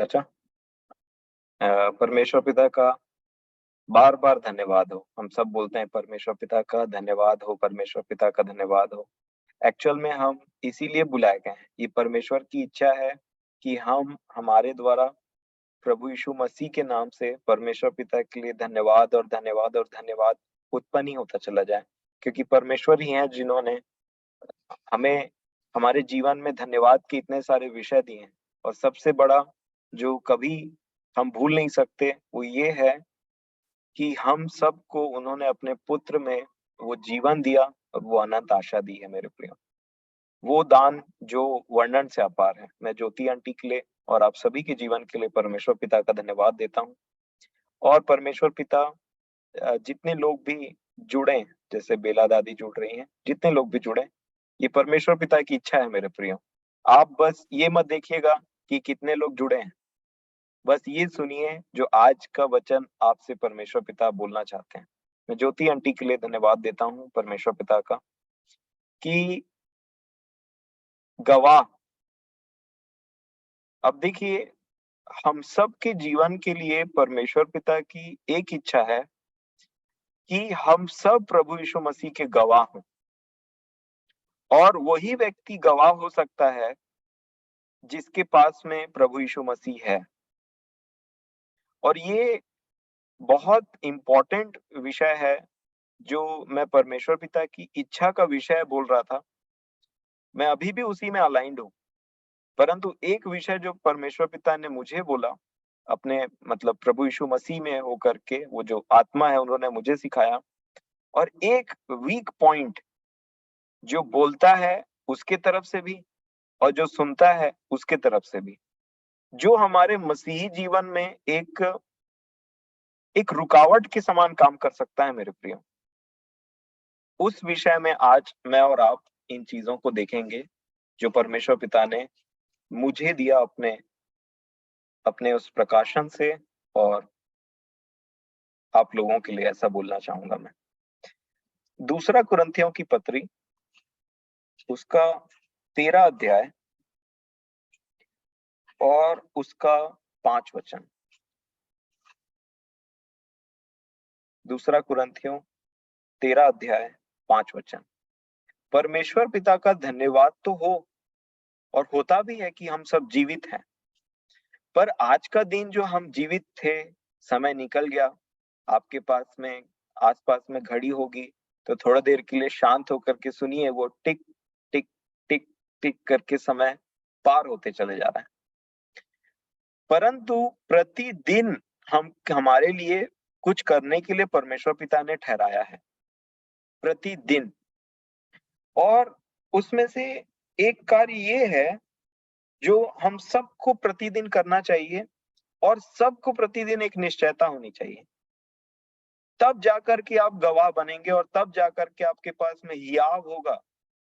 अच्छा। परमेश्वर पिता का बार बार धन्यवाद हो। हम सब बोलते हैं परमेश्वर पिता का धन्यवाद हो, परमेश्वर पिता का धन्यवाद हो। एक्चुअल में हम इसीलिए बुलाए गए हैं। ये परमेश्वर की इच्छा है कि हम हमारे द्वारा प्रभु यीशु मसीह के नाम से परमेश्वर पिता के लिए धन्यवाद और धन्यवाद और धन्यवाद उत्पन्न ही होता चला जाए, क्योंकि परमेश्वर ही हैं जिन्होंने हमें हमारे जीवन में धन्यवाद के इतने सारे विषय दिए हैं। और सबसे बड़ा जो कभी हम भूल नहीं सकते वो ये है कि हम सबको उन्होंने अपने पुत्र में वो जीवन दिया और वो अनंत आशा दी है मेरे प्रियो। वो दान जो वर्णन से अपार है। मैं ज्योति आंटी के लिए और आप सभी के जीवन के लिए परमेश्वर पिता का धन्यवाद देता हूँ। और परमेश्वर पिता जितने लोग भी जुड़े, जैसे बेला दादी जुड़ रही हैं, जितने लोग भी जुड़े, ये परमेश्वर पिता की इच्छा है मेरे प्रियो। आप बस ये मत देखिएगा कि कितने लोग जुड़े हैं, बस ये सुनिए जो आज का वचन आपसे परमेश्वर पिता बोलना चाहते हैं। मैं ज्योति आंटी के लिए धन्यवाद देता हूँ परमेश्वर पिता का कि गवाह। अब देखिए, हम सब के जीवन के लिए परमेश्वर पिता की एक इच्छा है कि हम सब प्रभु यीशु मसीह के गवाह हों। और वही व्यक्ति गवाह हो सकता है जिसके पास में प्रभु यीशु मसीह है। और ये बहुत इम्पोर्टेंट विषय है जो मैं परमेश्वर पिता की इच्छा का विषय बोल रहा था। मैं अभी भी उसी में अलाइंड हूँ। परंतु एक विषय जो परमेश्वर पिता ने मुझे बोला, अपने मतलब प्रभु यीशु मसीह में होकर के, वो जो आत्मा है उन्होंने मुझे सिखाया। और एक वीक पॉइंट जो बोलता है उसके तरफ से भी और जो सुनता है उसके तरफ से भी, जो हमारे मसीही जीवन में एक रुकावट के समान काम कर सकता है मेरे प्रियो। उस विषय में आज मैं और आप इन चीजों को देखेंगे जो परमेश्वर पिता ने मुझे दिया अपने अपने उस प्रकाशन से। और आप लोगों के लिए ऐसा बोलना चाहूंगा मैं। दूसरा कुरिन्थियों की पत्री, उसका 13 अध्याय और उसका 5 वचन। दूसरा कुरिन्थियों 13 अध्याय 5 वचन। परमेश्वर पिता का धन्यवाद तो हो और होता भी है कि हम सब जीवित हैं। पर आज का दिन जो हम जीवित थे, समय निकल गया। आपके पास में आसपास में घड़ी होगी तो थोड़ा देर के लिए शांत होकर के सुनिए, वो टिक टिक टिक टिक करके समय पार होते चले जा रहा है। परंतु प्रतिदिन हम हमारे लिए कुछ करने के लिए परमेश्वर पिता ने ठहराया है, प्रतिदिन। और उसमें से एक कार्य ये है जो हम सबको प्रतिदिन करना चाहिए और सबको प्रतिदिन एक निश्चयता होनी चाहिए। तब जाकर के आप गवाह बनेंगे और तब जाकर के आपके पास में हियाव होगा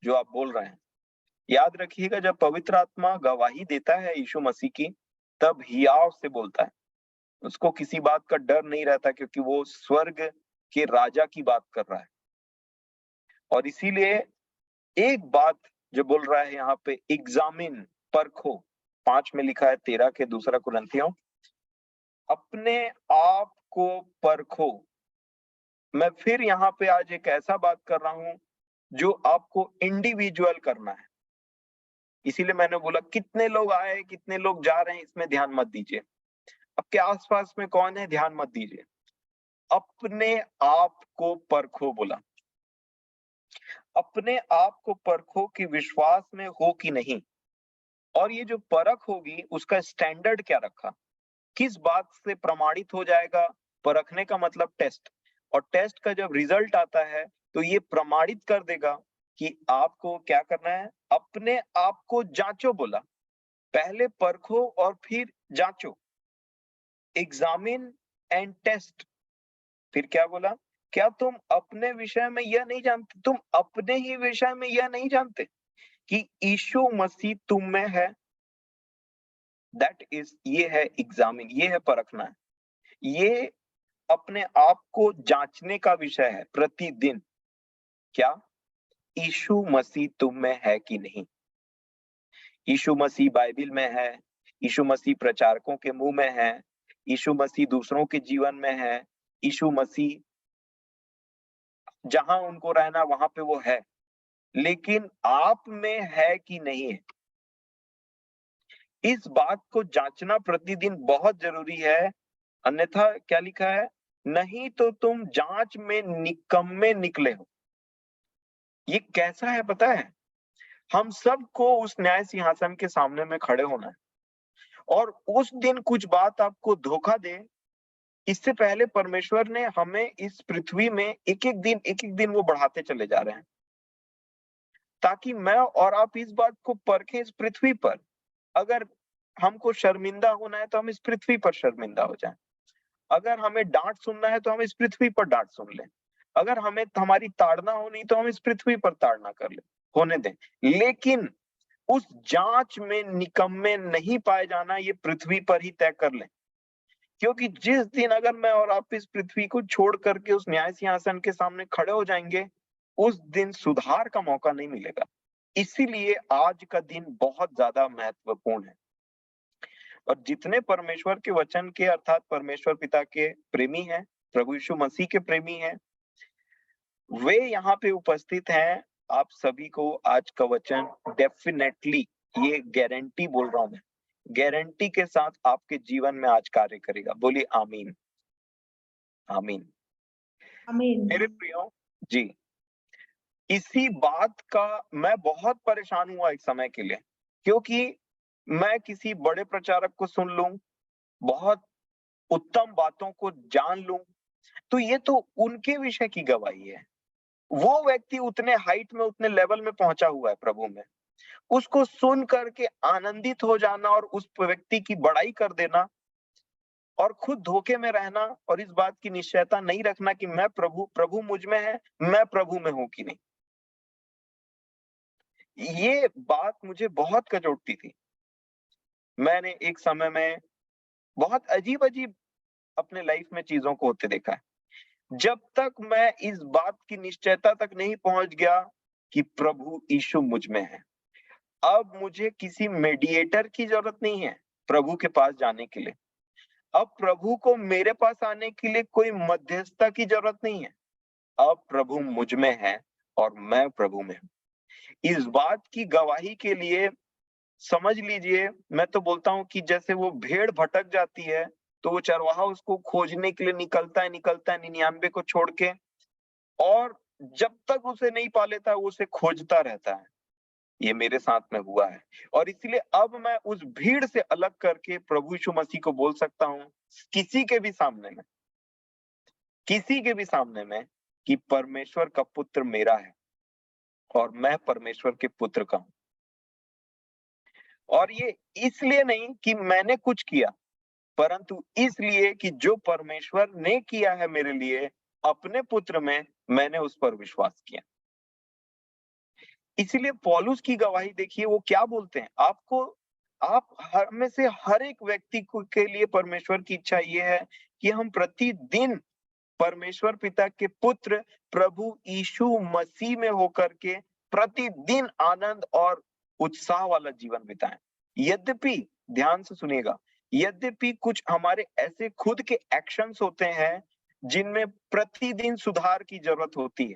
जो आप बोल रहे हैं। याद रखिएगा, जब पवित्र आत्मा गवाही देता है यीशु मसीह की, तब हियाव से बोलता है। उसको किसी बात का डर नहीं रहता, क्योंकि वो स्वर्ग के राजा की बात कर रहा है। और इसीलिए एक बात जो बोल रहा है यहाँ पे, एग्जामिन, परखो। 5 में लिखा है 13 के दूसरा कुरिन्थियों, अपने आप को परखो। मैं फिर यहाँ पे आज एक ऐसा बात कर रहा हूं जो आपको इंडिविजुअल करना है। इसीलिए मैंने बोला कितने लोग आए, कितने लोग जा रहे हैं, इसमें ध्यान मत दीजिए। आपके आसपास में कौन है, ध्यान मत दीजिए। अपने आप को परखो बोला। अपने आप को परखो कि विश्वास में हो कि नहीं। और ये जो परख होगी उसका स्टैंडर्ड क्या रखा, किस बात से प्रमाणित हो जाएगा। परखने का मतलब टेस्ट, और टेस्ट का जब रिजल्ट आता है तो ये प्रमाणित कर देगा कि आपको क्या करना है। अपने आप को जांचो बोला। पहले परखो और फिर जांचो। Examine and test. फिर क्या बोला, क्या तुम अपने विषय में यह नहीं जानते, तुम अपने ही विषय में यह नहीं जानते कि यीशु मसीह तुम में है। दैट इज, ये है एग्जामिन, ये है परखना है। ये अपने आप को जांचने का विषय है प्रतिदिन। क्या यीशु मसीह तुम में है कि नहीं। यीशु मसीह बाइबल में है, यीशु मसीह प्रचारकों के मुंह में है, यीशु मसीह दूसरों के जीवन में है, यीशु मसीह जहां उनको रहना वहां पे वो है, लेकिन आप में है कि नहीं है, इस बात को जांचना प्रतिदिन बहुत जरूरी है। अन्यथा क्या लिखा है, नहीं तो तुम जांच में निकम्मे निकले हो। ये कैसा है पता है, हम सबको उस न्याय सिंहासन के सामने में खड़े होना है, और उस दिन कुछ बात आपको धोखा दे, इससे पहले परमेश्वर ने हमें इस पृथ्वी में एक एक दिन वो बढ़ाते चले जा रहे हैं, ताकि मैं और आप इस बात को परखें इस पृथ्वी पर। अगर हमको शर्मिंदा होना है तो हम इस पृथ्वी पर शर्मिंदा हो जाएं। अगर हमें डांट सुनना है तो हम इस पृथ्वी पर डांट सुन लें। अगर हमें हमारी ताड़ना होनी तो हम इस पृथ्वी पर ताड़ना कर ले, होने दें। लेकिन उस जांच में निकम्मे नहीं पाए जाना, ये पृथ्वी पर ही तय कर लें। क्योंकि जिस दिन अगर मैं और आप इस पृथ्वी को छोड़ करके उस न्याय सिंहासन के सामने खड़े हो जाएंगे, उस दिन सुधार का मौका नहीं मिलेगा। इसीलिए आज का दिन बहुत ज्यादा महत्वपूर्ण है, और जितने परमेश्वर के वचन के अर्थात परमेश्वर पिता के प्रेमी हैं, प्रभु यीशु मसीह के प्रेमी हैं, वे यहाँ पे उपस्थित हैं। आप सभी को आज का वचन डेफिनेटली, ये गारंटी बोल रहा हूं मैं, गारंटी के साथ आपके जीवन में आज कार्य करेगा। बोलिए आमीन, आमीन। आमीन। मेरे प्रियो जी, इसी बात का मैं बहुत परेशान हुआ एक समय के लिए, क्योंकि मैं किसी बड़े प्रचारक को सुन लूं, बहुत उत्तम बातों को जान लूं, तो ये तो उनके विषय की गवाही है। वो व्यक्ति उतने हाइट में, उतने लेवल में पहुंचा हुआ है प्रभु में, उसको सुन करके आनंदित हो जाना और उस व्यक्ति की बड़ाई कर देना, और खुद धोखे में रहना, और इस बात की निश्चयता नहीं रखना कि मैं प्रभु मुझ में है, मैं प्रभु में हूं कि नहीं। ये बात मुझे बहुत कचोटती थी। मैंने एक समय में बहुत अजीब अजीब अपने लाइफ में चीजों को होते देखा है। जब तक मैं इस बात की निश्चयता तक नहीं पहुंच गया कि प्रभु यीशु मुझ में है, अब मुझे किसी मेडिएटर की जरूरत नहीं है प्रभु के पास जाने के लिए। अब प्रभु को मेरे पास आने के लिए कोई मध्यस्थता की जरूरत नहीं है। अब प्रभु मुझ में है और मैं प्रभु में हूं। इस बात की गवाही के लिए समझ लीजिए, मैं तो बोलता हूं कि जैसे वो भेड़ भटक जाती है, तो वो चरवाहा उसको खोजने के लिए निकलता है 99 को छोड़ के, और जब तक उसे नहीं पा लेता वो उसे खोजता रहता है। ये मेरे साथ में हुआ है, और इसलिए अब मैं उस भीड़ से अलग करके प्रभु यीशु मसीह को बोल सकता हूं, किसी के भी सामने में, किसी के भी सामने में, कि परमेश्वर का पुत्र मेरा है और मैं परमेश्वर के पुत्र का हूं। और ये इसलिए नहीं कि मैंने कुछ किया, परंतु इसलिए कि जो परमेश्वर ने किया है मेरे लिए अपने पुत्र में, मैंने उस पर विश्वास किया। इसीलिए पौलुस की गवाही देखिए, वो क्या बोलते हैं आपको, आप हर में से हर एक व्यक्ति को के लिए परमेश्वर की इच्छा ये है कि हम प्रतिदिन परमेश्वर पिता के पुत्र प्रभु यीशु मसीह में होकर के प्रतिदिन आनंद और उत्साह वाला जीवन बिताएं। यद्यपि, ध्यान से सुनिएगा, यद्यपि कुछ हमारे ऐसे खुद के एक्शंस होते हैं जिनमें प्रतिदिन सुधार की जरूरत होती है,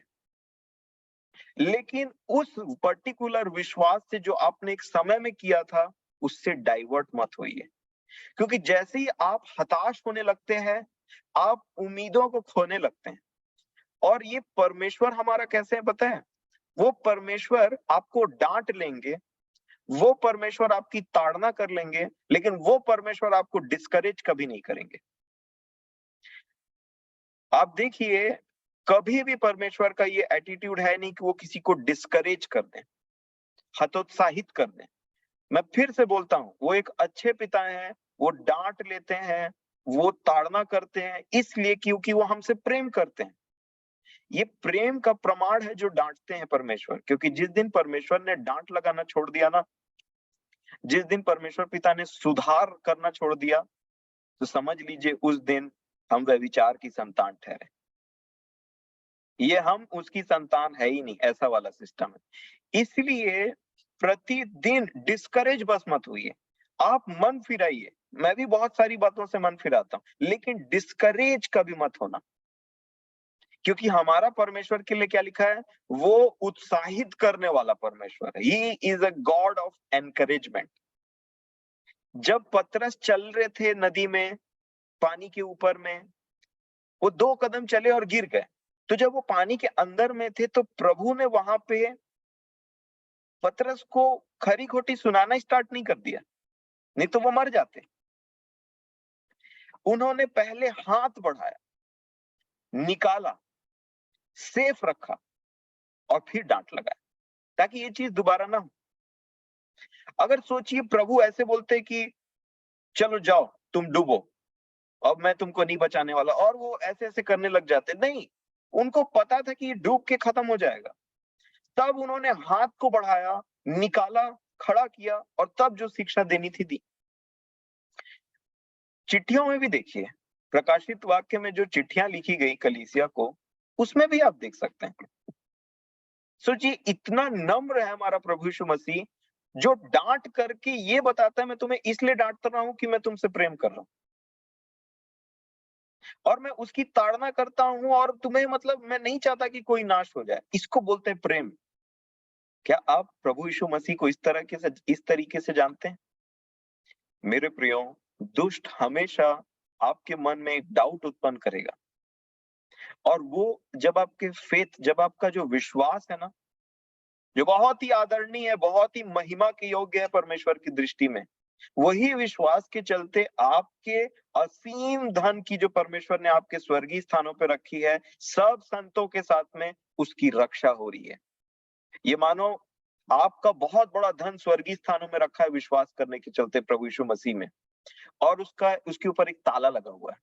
लेकिन उस पर्टिकुलर विश्वास से जो आपने एक समय में किया था, उससे डाइवर्ट मत होइए। क्योंकि जैसे ही आप हताश होने लगते हैं, आप उम्मीदों को खोने लगते हैं। और ये परमेश्वर हमारा कैसे है पता है, वो परमेश्वर आपको डांट लेंगे, वो परमेश्वर आपकी ताड़ना कर लेंगे, लेकिन वो परमेश्वर आपको डिस्करेज कभी नहीं करेंगे। आप देखिए, कभी भी परमेश्वर का ये एटीट्यूड है नहीं कि वो किसी को डिस्करेज कर दें, हतोत्साहित कर दें। मैं फिर से बोलता हूं, वो एक अच्छे पिता हैं, वो डांट लेते हैं, वो ताड़ना करते हैं, इसलिए क्योंकि वो हमसे प्रेम करते हैं। ये प्रेम का प्रमाण है जो डांटते हैं परमेश्वर, क्योंकि जिस दिन परमेश्वर ने डांट लगाना छोड़ दिया ना, जिस दिन परमेश्वर पिता ने सुधार करना छोड़ दिया, तो समझ लीजिए उस दिन हम व्यभिचार की संतान ठहरे। ये हम उसकी संतान है ही नहीं, ऐसा वाला सिस्टम है। इसलिए प्रतिदिन डिस्करेज बस मत हुई। आप मन फिराइए। मैं भी बहुत सारी बातों से मन फिराता हूं, लेकिन डिस्करेज कभी मत होना, क्योंकि हमारा परमेश्वर के लिए क्या लिखा है? वो उत्साहित करने वाला परमेश्वर है। He is a God of encouragement. जब पतरस चल रहे थे नदी में, पानी के ऊपर में, वो 2 कदम चले और गिर गए। तो जब वो पानी के अंदर में थे, तो प्रभु ने वहां पे पतरस को खरी खोटी सुनाना स्टार्ट नहीं कर दिया, नहीं तो वो मर जाते। उन्होंने पहले हाथ बढ़ाया, निकाला, सेफ रखा और फिर डांट लगाया, ताकि ये चीज दोबारा ना हो। अगर सोचिए प्रभु ऐसे बोलते कि चलो जाओ तुम डूबो, अब मैं तुमको नहीं बचाने वाला, और वो ऐसे ऐसे करने लग जाते। नहीं, उनको पता था कि ये डूब के खत्म हो जाएगा। तब उन्होंने हाथ को बढ़ाया, निकाला, खड़ा किया और तब जो शिक्षा देनी थी दी। चिट्ठियों में भी देखिए, प्रकाशित वाक्य में जो चिट्ठियां लिखी गई कलीसिया को, उसमें भी आप देख सकते हैं। सोचिए, इतना नम्र है हमारा प्रभु यीशु मसीह, जो डांट करके ये बताता है मैं तुम्हें इसलिए डांटता रहा हूं कि मैं तुमसे प्रेम कर रहा हूं और मैं उसकी ताड़ना करता हूं, और तुम्हें मतलब मैं नहीं चाहता कि कोई नाश हो जाए। इसको बोलते हैं प्रेम। क्या आप प्रभु यीशु मसीह को इस तरीके से जानते हैं? मेरे प्रियो, दुष्ट हमेशा आपके मन में एक डाउट उत्पन्न करेगा, और वो जब आपका जो विश्वास है ना, जो बहुत ही आदरणीय है, बहुत ही महिमा के योग्य है परमेश्वर की दृष्टि में, वही विश्वास के चलते आपके असीम धन की जो परमेश्वर ने आपके स्वर्गीय स्थानों पर रखी है, सब संतों के साथ में उसकी रक्षा हो रही है। ये मानो आपका बहुत बड़ा धन स्वर्गीय स्थानों में रखा है विश्वास करने के चलते प्रभु यीशु मसीह में, और उसके ऊपर एक ताला लगा हुआ है।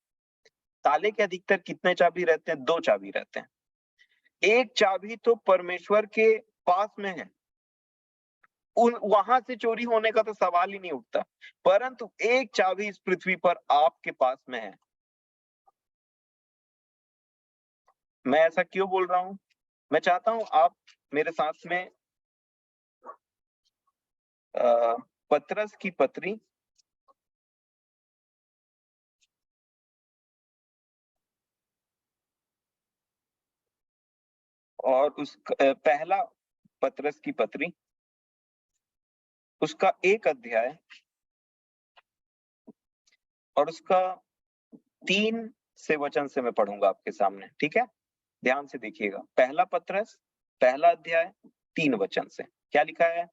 ताले के अधिकतर कितने चाबी रहते हैं? 2 चाबी रहते हैं। एक चाबी तो परमेश्वर के पास में है, उन वहां से चोरी होने का तो सवाल ही नहीं उठता, परंतु एक चाबी इस पृथ्वी पर आपके पास में है। मैं ऐसा क्यों बोल रहा हूं? मैं चाहता हूं आप मेरे साथ में पतरस की पत्री और पहला पतरस की पत्री, उसका 1 अध्याय और उसका 3 से वचन से मैं पढ़ूंगा आपके सामने, ठीक है? ध्यान से देखिएगा। पहला पतरस, पहला अध्याय, 3 वचन से क्या लिखा है?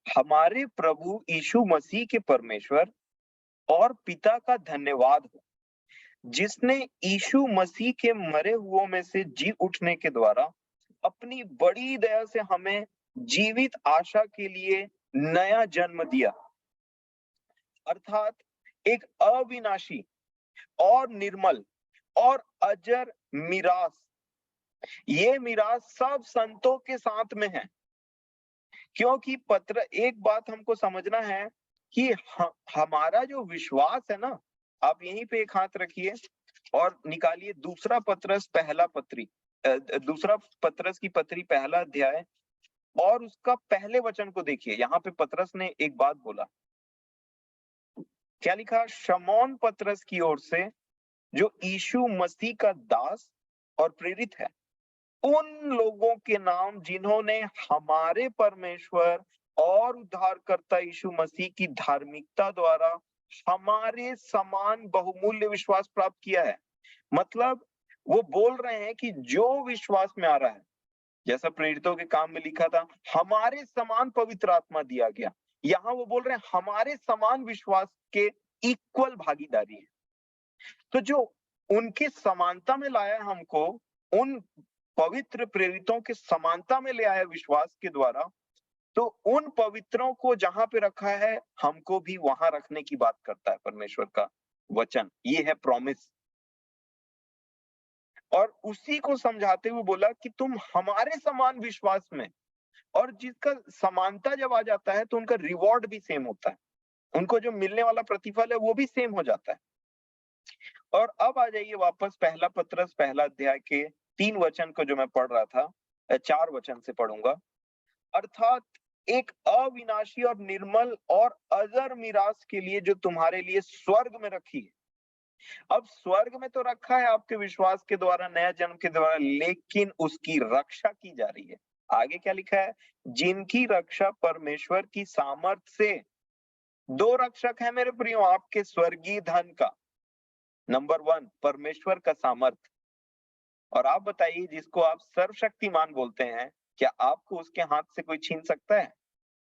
हमारे प्रभु यीशु मसीह के परमेश्वर और पिता का धन्यवाद हो, जिसने यीशु मसीह के मरे हुओं में से जी उठने के द्वारा अपनी बड़ी दया से हमें जीवित आशा के लिए नया जन्म दिया, अर्थात एक अविनाशी और निर्मल और अजर मिरास। ये मिरास सब संतों के साथ में है, क्योंकि एक बात हमको समझना है कि हमारा जो विश्वास है ना, आप यहीं पे एक हाथ रखिए और निकालिए दूसरा पतरस की पत्री, पहला अध्याय और उसका पहले वचन को देखिए। यहाँ पे पतरस ने एक बात बोला, क्या लिखा? शमौन पतरस की ओर से, जो यीशु मसीह का दास और प्रेरित है, उन लोगों के नाम जिन्होंने हमारे परमेश्वर और उद्धारकर्ता यीशु मसीह की धार्मिकता द्वारा हमारे समान बहुमूल्य विश्वास प्राप्त किया है। मतलब वो बोल रहे हैं कि जो विश्वास में आ रहा है, जैसा प्रेरितों के काम में लिखा था, हमारे समान पवित्र आत्मा दिया गया। यहाँ वो बोल रहे हैं हमारे समान विश्वास के इक्वल भागीदारी है। तो जो उनके समानता में लाया हमको, उन पवित्र प्रेरितों के समानता में ले आया विश्वास के द्वारा, तो उन पवित्रों को जहां पे रखा है, हमको भी वहां रखने की बात करता है परमेश्वर का वचन। ये है प्रॉमिस। और उसी को समझाते हुए बोला कि तुम हमारे समान विश्वास में, और जिसका समानता जब आ जाता है तो उनका रिवॉर्ड भी सेम होता है, उनको जो मिलने वाला प्रतिफल है वो भी सेम हो जाता है। और अब आ जाइए वापस पहला पतरस पहला अध्याय के 3 वचन को जो मैं पढ़ रहा था, 4 वचन से पढ़ूंगा। अर्थात एक अविनाशी और निर्मल और अजर मिरास के लिए जो तुम्हारे लिए स्वर्ग में रखी है। अब स्वर्ग में तो रखा है आपके विश्वास के द्वारा, नया जन्म के द्वारा, लेकिन उसकी रक्षा की जा रही है। आगे क्या लिखा है? जिनकी रक्षा परमेश्वर की सामर्थ से। दो रक्षक है मेरे प्रियो आपके स्वर्गीय धन का। नंबर 1 परमेश्वर का सामर्थ। और आप बताइए, जिसको आप सर्वशक्तिमान बोलते हैं, क्या आपको उसके हाथ से कोई छीन सकता है?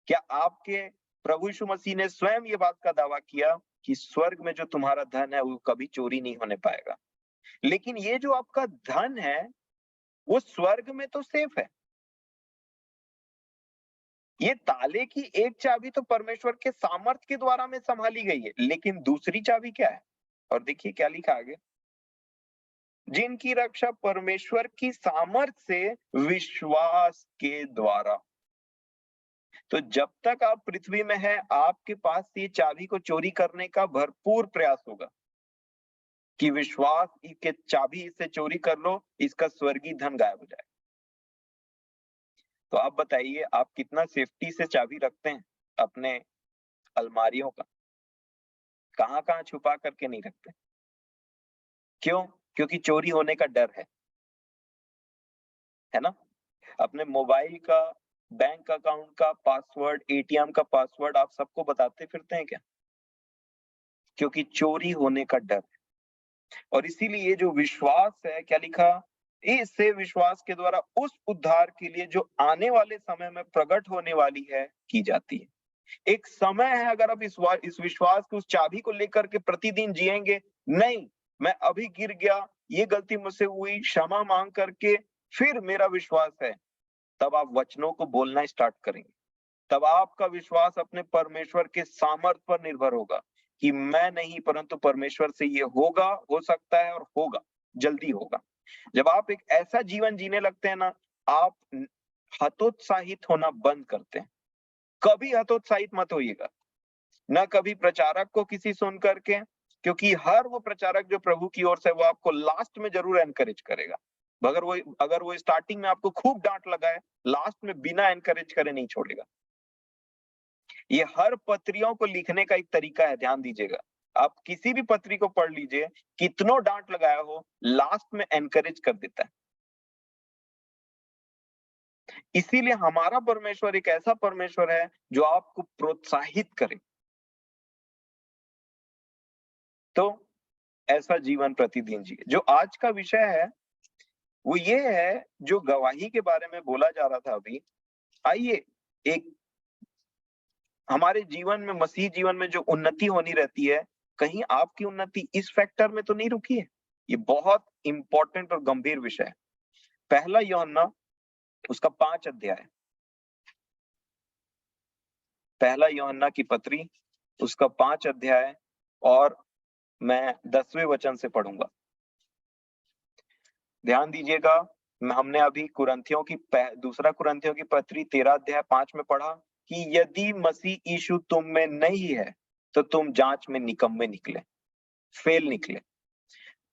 क्या आपके प्रभु यीशु मसीह ने स्वयं ये बात का दावा किया कि स्वर्ग में जो तुम्हारा धन है वो कभी चोरी नहीं होने पाएगा। लेकिन ये जो आपका धन है वो स्वर्ग में तो सेफ है। ये ताले की एक चाबी तो परमेश्वर के सामर्थ्य के द्वारा में संभाली गई है, लेकिन दूसरी चाबी क्या है? और देखिए क्या लिखा आगे, जिनकी रक्षा परमेश्वर की सामर्थ्य से विश्वास के द्वारा। तो जब तक आप पृथ्वी में हैं, आपके पास ये चाबी को चोरी करने का भरपूर प्रयास होगा कि विश्वास के चाबी इससे चोरी कर लो, इसका स्वर्गीय धन गायब हो जाए। तो आप बताइए, आप कितना सेफ्टी से चाबी रखते हैं अपने अलमारियों का? कहाँ-कहाँ छुपा करके नहीं रखते? क्यों? क्योंकि चोरी होने का डर है ना? अपने मोबाइल का, बैंक अकाउंट का पासवर्ड, एटीएम का पासवर्ड आप सबको बताते फिरते हैं क्या? क्योंकि चोरी होने का डर। और इसीलिए ये जो विश्वास है, क्या लिखा? इससे विश्वास के द्वारा उस उद्धार के लिए जो आने वाले समय में प्रकट होने वाली है, की जाती है। एक समय है, अगर आप इस विश्वास की उस चाबी को लेकर के प्रतिदिन जिएंगे, नहीं मैं अभी गिर गया, ये गलती मुझसे हुई, क्षमा मांग करके फिर मेरा विश्वास है, तब आप वचनों को बोलना स्टार्ट करेंगे। तब आपका विश्वास अपने परमेश्वर के सामर्थ पर निर्भर होगा कि मैं नहीं परंतु परमेश्वर से ये होगा, हो सकता है और होगा, जल्दी होगा। जब आप एक ऐसा जीवन जीने लगते हैं ना, आप हतोत्साहित होना बंद करते हैं। कभी हतोत्साहित मत होइएगा, ना कभी प्रचारक को किसी सुन करके, क्योंकि हर वो प्रचारक जो प्रभु की ओर से, वो आपको लास्ट में जरूर एनकरेज करेगा। अगर वो स्टार्टिंग में आपको खूब डांट लगाए, लास्ट में बिना एनकरेज करे नहीं छोड़ेगा। ये हर पत्रियों को लिखने का एक तरीका है, ध्यान दीजिएगा। आप किसी भी पत्री को पढ़ लीजिए, कितनों डांट लगाया हो, लास्ट में एनकरेज कर देता है। इसीलिए हमारा परमेश्वर एक ऐसा परमेश्वर है जो आपको प्रोत्साहित करे। तो ऐसा जीवन प्रतिदिन जिए। जो आज का विषय है वो ये है, जो गवाही के बारे में बोला जा रहा था अभी। आइए, एक हमारे जीवन में, मसीह जीवन में जो उन्नति होनी रहती है, कहीं आपकी उन्नति इस फैक्टर में तो नहीं रुकी है? ये बहुत इंपॉर्टेंट और गंभीर विषय है। पहला यूहन्ना उसका 5 अध्याय, पहला यूहन्ना की पत्री उसका 5 अध्याय, और मैं 10वें वचन से पढ़ूंगा। ध्यान दीजिएगा, हमने अभी दूसरा कुरिन्थियों की पत्री 13 अध्याय 5 में पढ़ा कि यदि मसीह यीशु तुम में नहीं है तो तुम जांच में निकम्मे निकले, फेल निकले।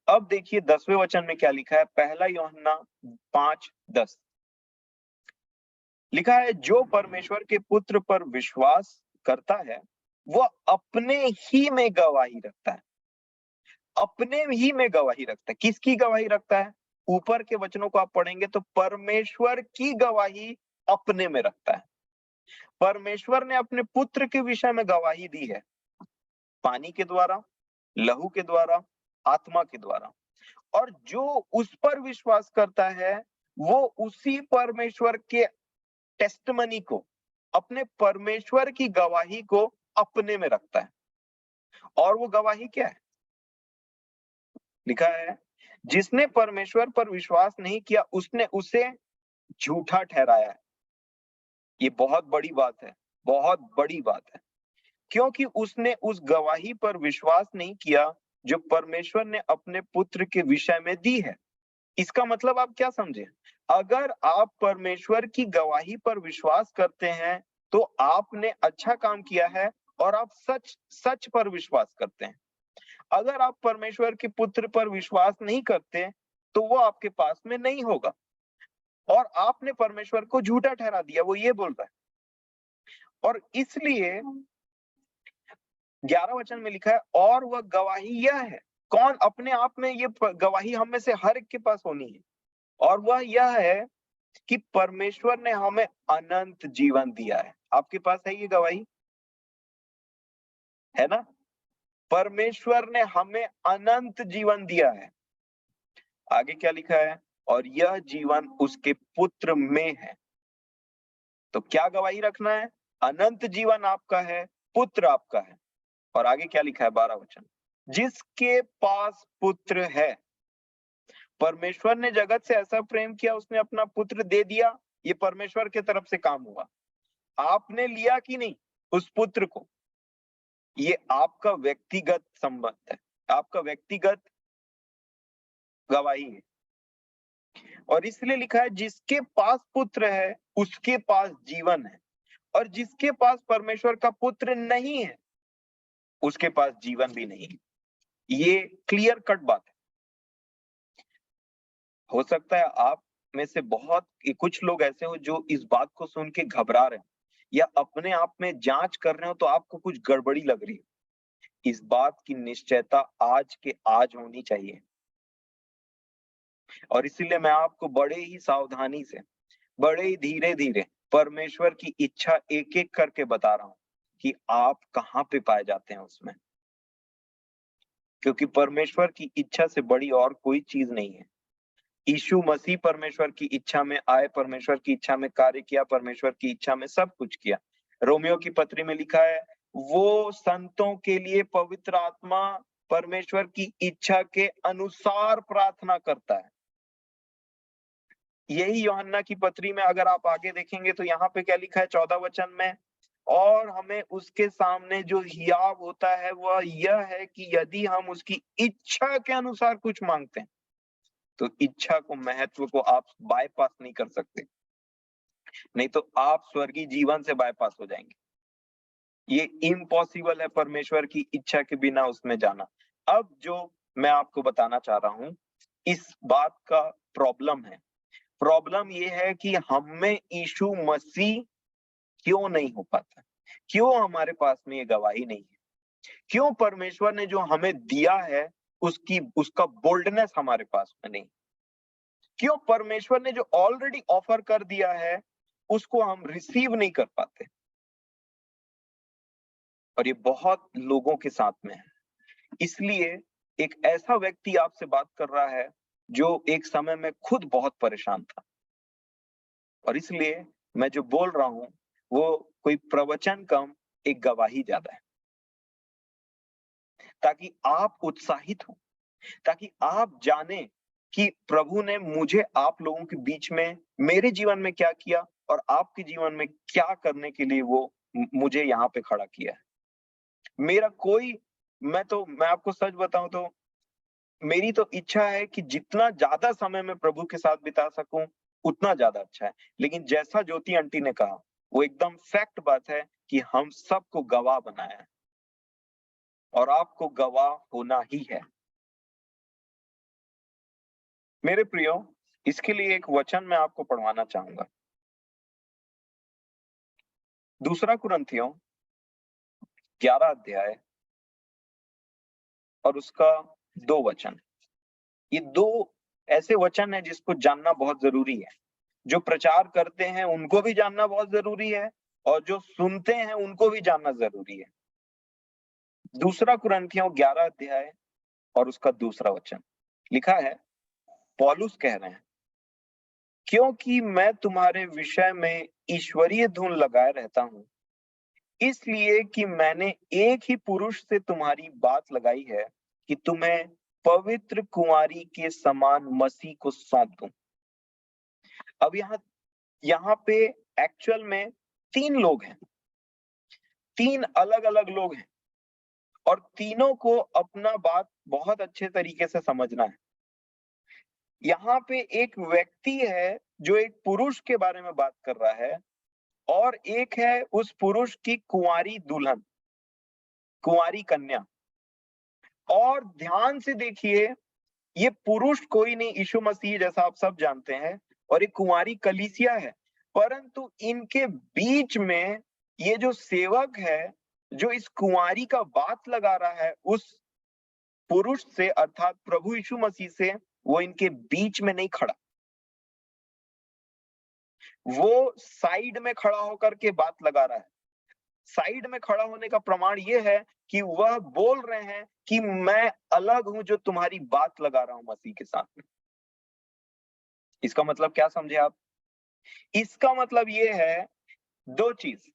अब देखिए 10वें वचन में क्या लिखा है, पहला यूहन्ना 5:10 लिखा है, जो परमेश्वर के पुत्र पर विश्वास करता है वो अपने ही में गवाही रखता है। अपने ही में गवाही रखता है। किसकी गवाही रखता है? ऊपर के वचनों को आप पढ़ेंगे तो परमेश्वर की गवाही अपने में रखता है। परमेश्वर ने अपने पुत्र के विषय में गवाही दी है, पानी के द्वारा, लहू के द्वारा, आत्मा के द्वारा। और जो उस पर विश्वास करता है वो उसी परमेश्वर के टेस्टमनी को, अपने परमेश्वर की गवाही को अपने में रखता है। और वो गवाही क्या है? लिखा है, जिसने परमेश्वर पर विश्वास नहीं किया उसने उसे झूठा ठहराया है। ये बहुत बड़ी बात है, बहुत बड़ी बात है, क्योंकि उसने उस गवाही पर विश्वास नहीं किया जो परमेश्वर ने अपने पुत्र के विषय में दी है। इसका मतलब आप क्या समझे? अगर आप परमेश्वर की गवाही पर विश्वास करते हैं तो आपने अच्छा काम किया है और आप सच पर विश्वास करते हैं। अगर आप परमेश्वर के पुत्र पर विश्वास नहीं करते तो वो आपके पास में नहीं होगा और आपने परमेश्वर को झूठा ठहरा दिया, वो ये बोल रहा है। और इसलिए 11 वचन में लिखा है, और वह गवाही यह है। कौन? अपने आप में ये गवाही हम में से हर एक के पास होनी है, और वह यह है कि परमेश्वर ने हमें अनंत जीवन दिया है। आपके पास है ये गवाही? है ना? परमेश्वर ने हमें अनंत जीवन दिया है। आगे क्या लिखा है? और यह जीवन उसके पुत्र में है। तो क्या गवाही रखना है? अनंत जीवन आपका है, पुत्र आपका है। और आगे क्या लिखा है? 12 वचन, जिसके पास पुत्र है। परमेश्वर ने जगत से ऐसा प्रेम किया, उसने अपना पुत्र दे दिया। ये परमेश्वर की तरफ से काम हुआ। आपने लिया कि नहीं उस पुत्र को? ये आपका व्यक्तिगत संबंध है, आपका व्यक्तिगत गवाही है। और इसलिए लिखा है, जिसके पास पुत्र है उसके पास जीवन है, और जिसके पास परमेश्वर का पुत्र नहीं है उसके पास जीवन भी नहीं है। ये क्लियर कट बात है। हो सकता है आप में से बहुत कुछ लोग ऐसे हो जो इस बात को सुन के घबरा रहे हो, या अपने आप में जांच कर रहे हो, तो आपको कुछ गड़बड़ी लग रही है। इस बात की निश्चयता आज के आज होनी चाहिए, और इसीलिए मैं आपको बड़े ही सावधानी से, बड़े ही धीरे धीरे परमेश्वर की इच्छा एक एक करके बता रहा हूं कि आप कहां पे पाए जाते हैं उसमें। क्योंकि परमेश्वर की इच्छा से बड़ी और कोई चीज नहीं है। यीशु मसीह परमेश्वर की इच्छा में आए, परमेश्वर की इच्छा में कार्य किया, परमेश्वर की इच्छा में सब कुछ किया। रोमियो की पत्री में लिखा है, वो संतों के लिए पवित्र आत्मा परमेश्वर की इच्छा के अनुसार प्रार्थना करता है। यही यूहन्ना की पत्री में अगर आप आगे देखेंगे तो यहाँ पे क्या लिखा है 14 वचन में, और हमें उसके सामने जो हियाव होता है वह यह है कि यदि हम उसकी इच्छा के अनुसार कुछ मांगते हैं, तो इच्छा को, महत्व को आप बाईपास नहीं कर सकते, नहीं तो आप स्वर्गीय जीवन से बाईपास हो जाएंगे। ये इम्पॉसिबल है परमेश्वर की इच्छा के बिना उसमें जाना। अब जो मैं आपको बताना चाह रहा हूं, इस बात का प्रॉब्लम है। प्रॉब्लम ये है कि हम में यीशु मसीह क्यों नहीं हो पाता, क्यों हमारे पास में ये गवाही नहीं है, क्यों परमेश्वर ने जो हमें दिया है उसका बोल्डनेस हमारे पास में नहीं, क्यों परमेश्वर ने जो ऑलरेडी ऑफर कर दिया है उसको हम रिसीव नहीं कर पाते। और ये बहुत लोगों के साथ में है। इसलिए एक ऐसा व्यक्ति आपसे बात कर रहा है जो एक समय में खुद बहुत परेशान था, और इसलिए मैं जो बोल रहा हूं वो कोई प्रवचन कम, एक गवाही ज्यादा है, ताकि आप उत्साहित हो, ताकि आप जाने कि प्रभु ने मुझे आप लोगों के बीच में, मेरे जीवन में क्या किया, और आपके जीवन में क्या करने के लिए वो मुझे यहाँ पे खड़ा किया है। मेरा कोई, मैं आपको सच बताऊं तो मेरी तो इच्छा है कि जितना ज्यादा समय मैं प्रभु के साथ बिता सकूं उतना ज्यादा अच्छा है। लेकिन जैसा ज्योति आंटी ने कहा, वो एकदम फैक्ट बात है कि हम सबको गवाह बनाया है, और आपको गवाह होना ही है। मेरे प्रियो, इसके लिए एक वचन मैं आपको पढ़वाना चाहूंगा। दूसरा कुरिन्थियों 11 अध्याय और उसका 2 वचन। ये 2 ऐसे वचन है जिसको जानना बहुत जरूरी है। जो प्रचार करते हैं उनको भी जानना बहुत जरूरी है, और जो सुनते हैं उनको भी जानना जरूरी है। दूसरा कुरिन्थियों 11 अध्याय और उसका दूसरा वचन लिखा है, पौलुस कह रहे हैं, क्योंकि मैं तुम्हारे विषय में ईश्वरीय धुन लगाए रहता हूं, इसलिए कि मैंने एक ही पुरुष से तुम्हारी बात लगाई है कि तुम्हें पवित्र कुंवारी के समान मसीह को सौंप दूं। अब यहाँ पे एक्चुअल में 3 लोग हैं, 3 अलग अलग लोग हैं, और तीनों को अपना बात बहुत अच्छे तरीके से समझना है। यहाँ पे एक व्यक्ति है जो एक पुरुष के बारे में बात कर रहा है, और एक है उस पुरुष की कुंवारी दुल्हन, कुंवारी कन्या। और ध्यान से देखिए, ये पुरुष कोई नहीं, यीशु मसीह जैसा आप सब जानते हैं, और एक कुंवारी कलीसिया है। परंतु इनके बीच में ये जो सेवक है, जो इस कुंवारी का बात लगा रहा है उस पुरुष से अर्थात प्रभु यीशु मसीह से, वो इनके बीच में नहीं खड़ा, वो साइड में खड़ा होकर के बात लगा रहा है। साइड में खड़ा होने का प्रमाण ये है कि वह बोल रहे हैं कि मैं अलग हूं जो तुम्हारी बात लगा रहा हूं मसीह के साथ में। इसका मतलब क्या समझे आप? इसका मतलब ये है दो चीज।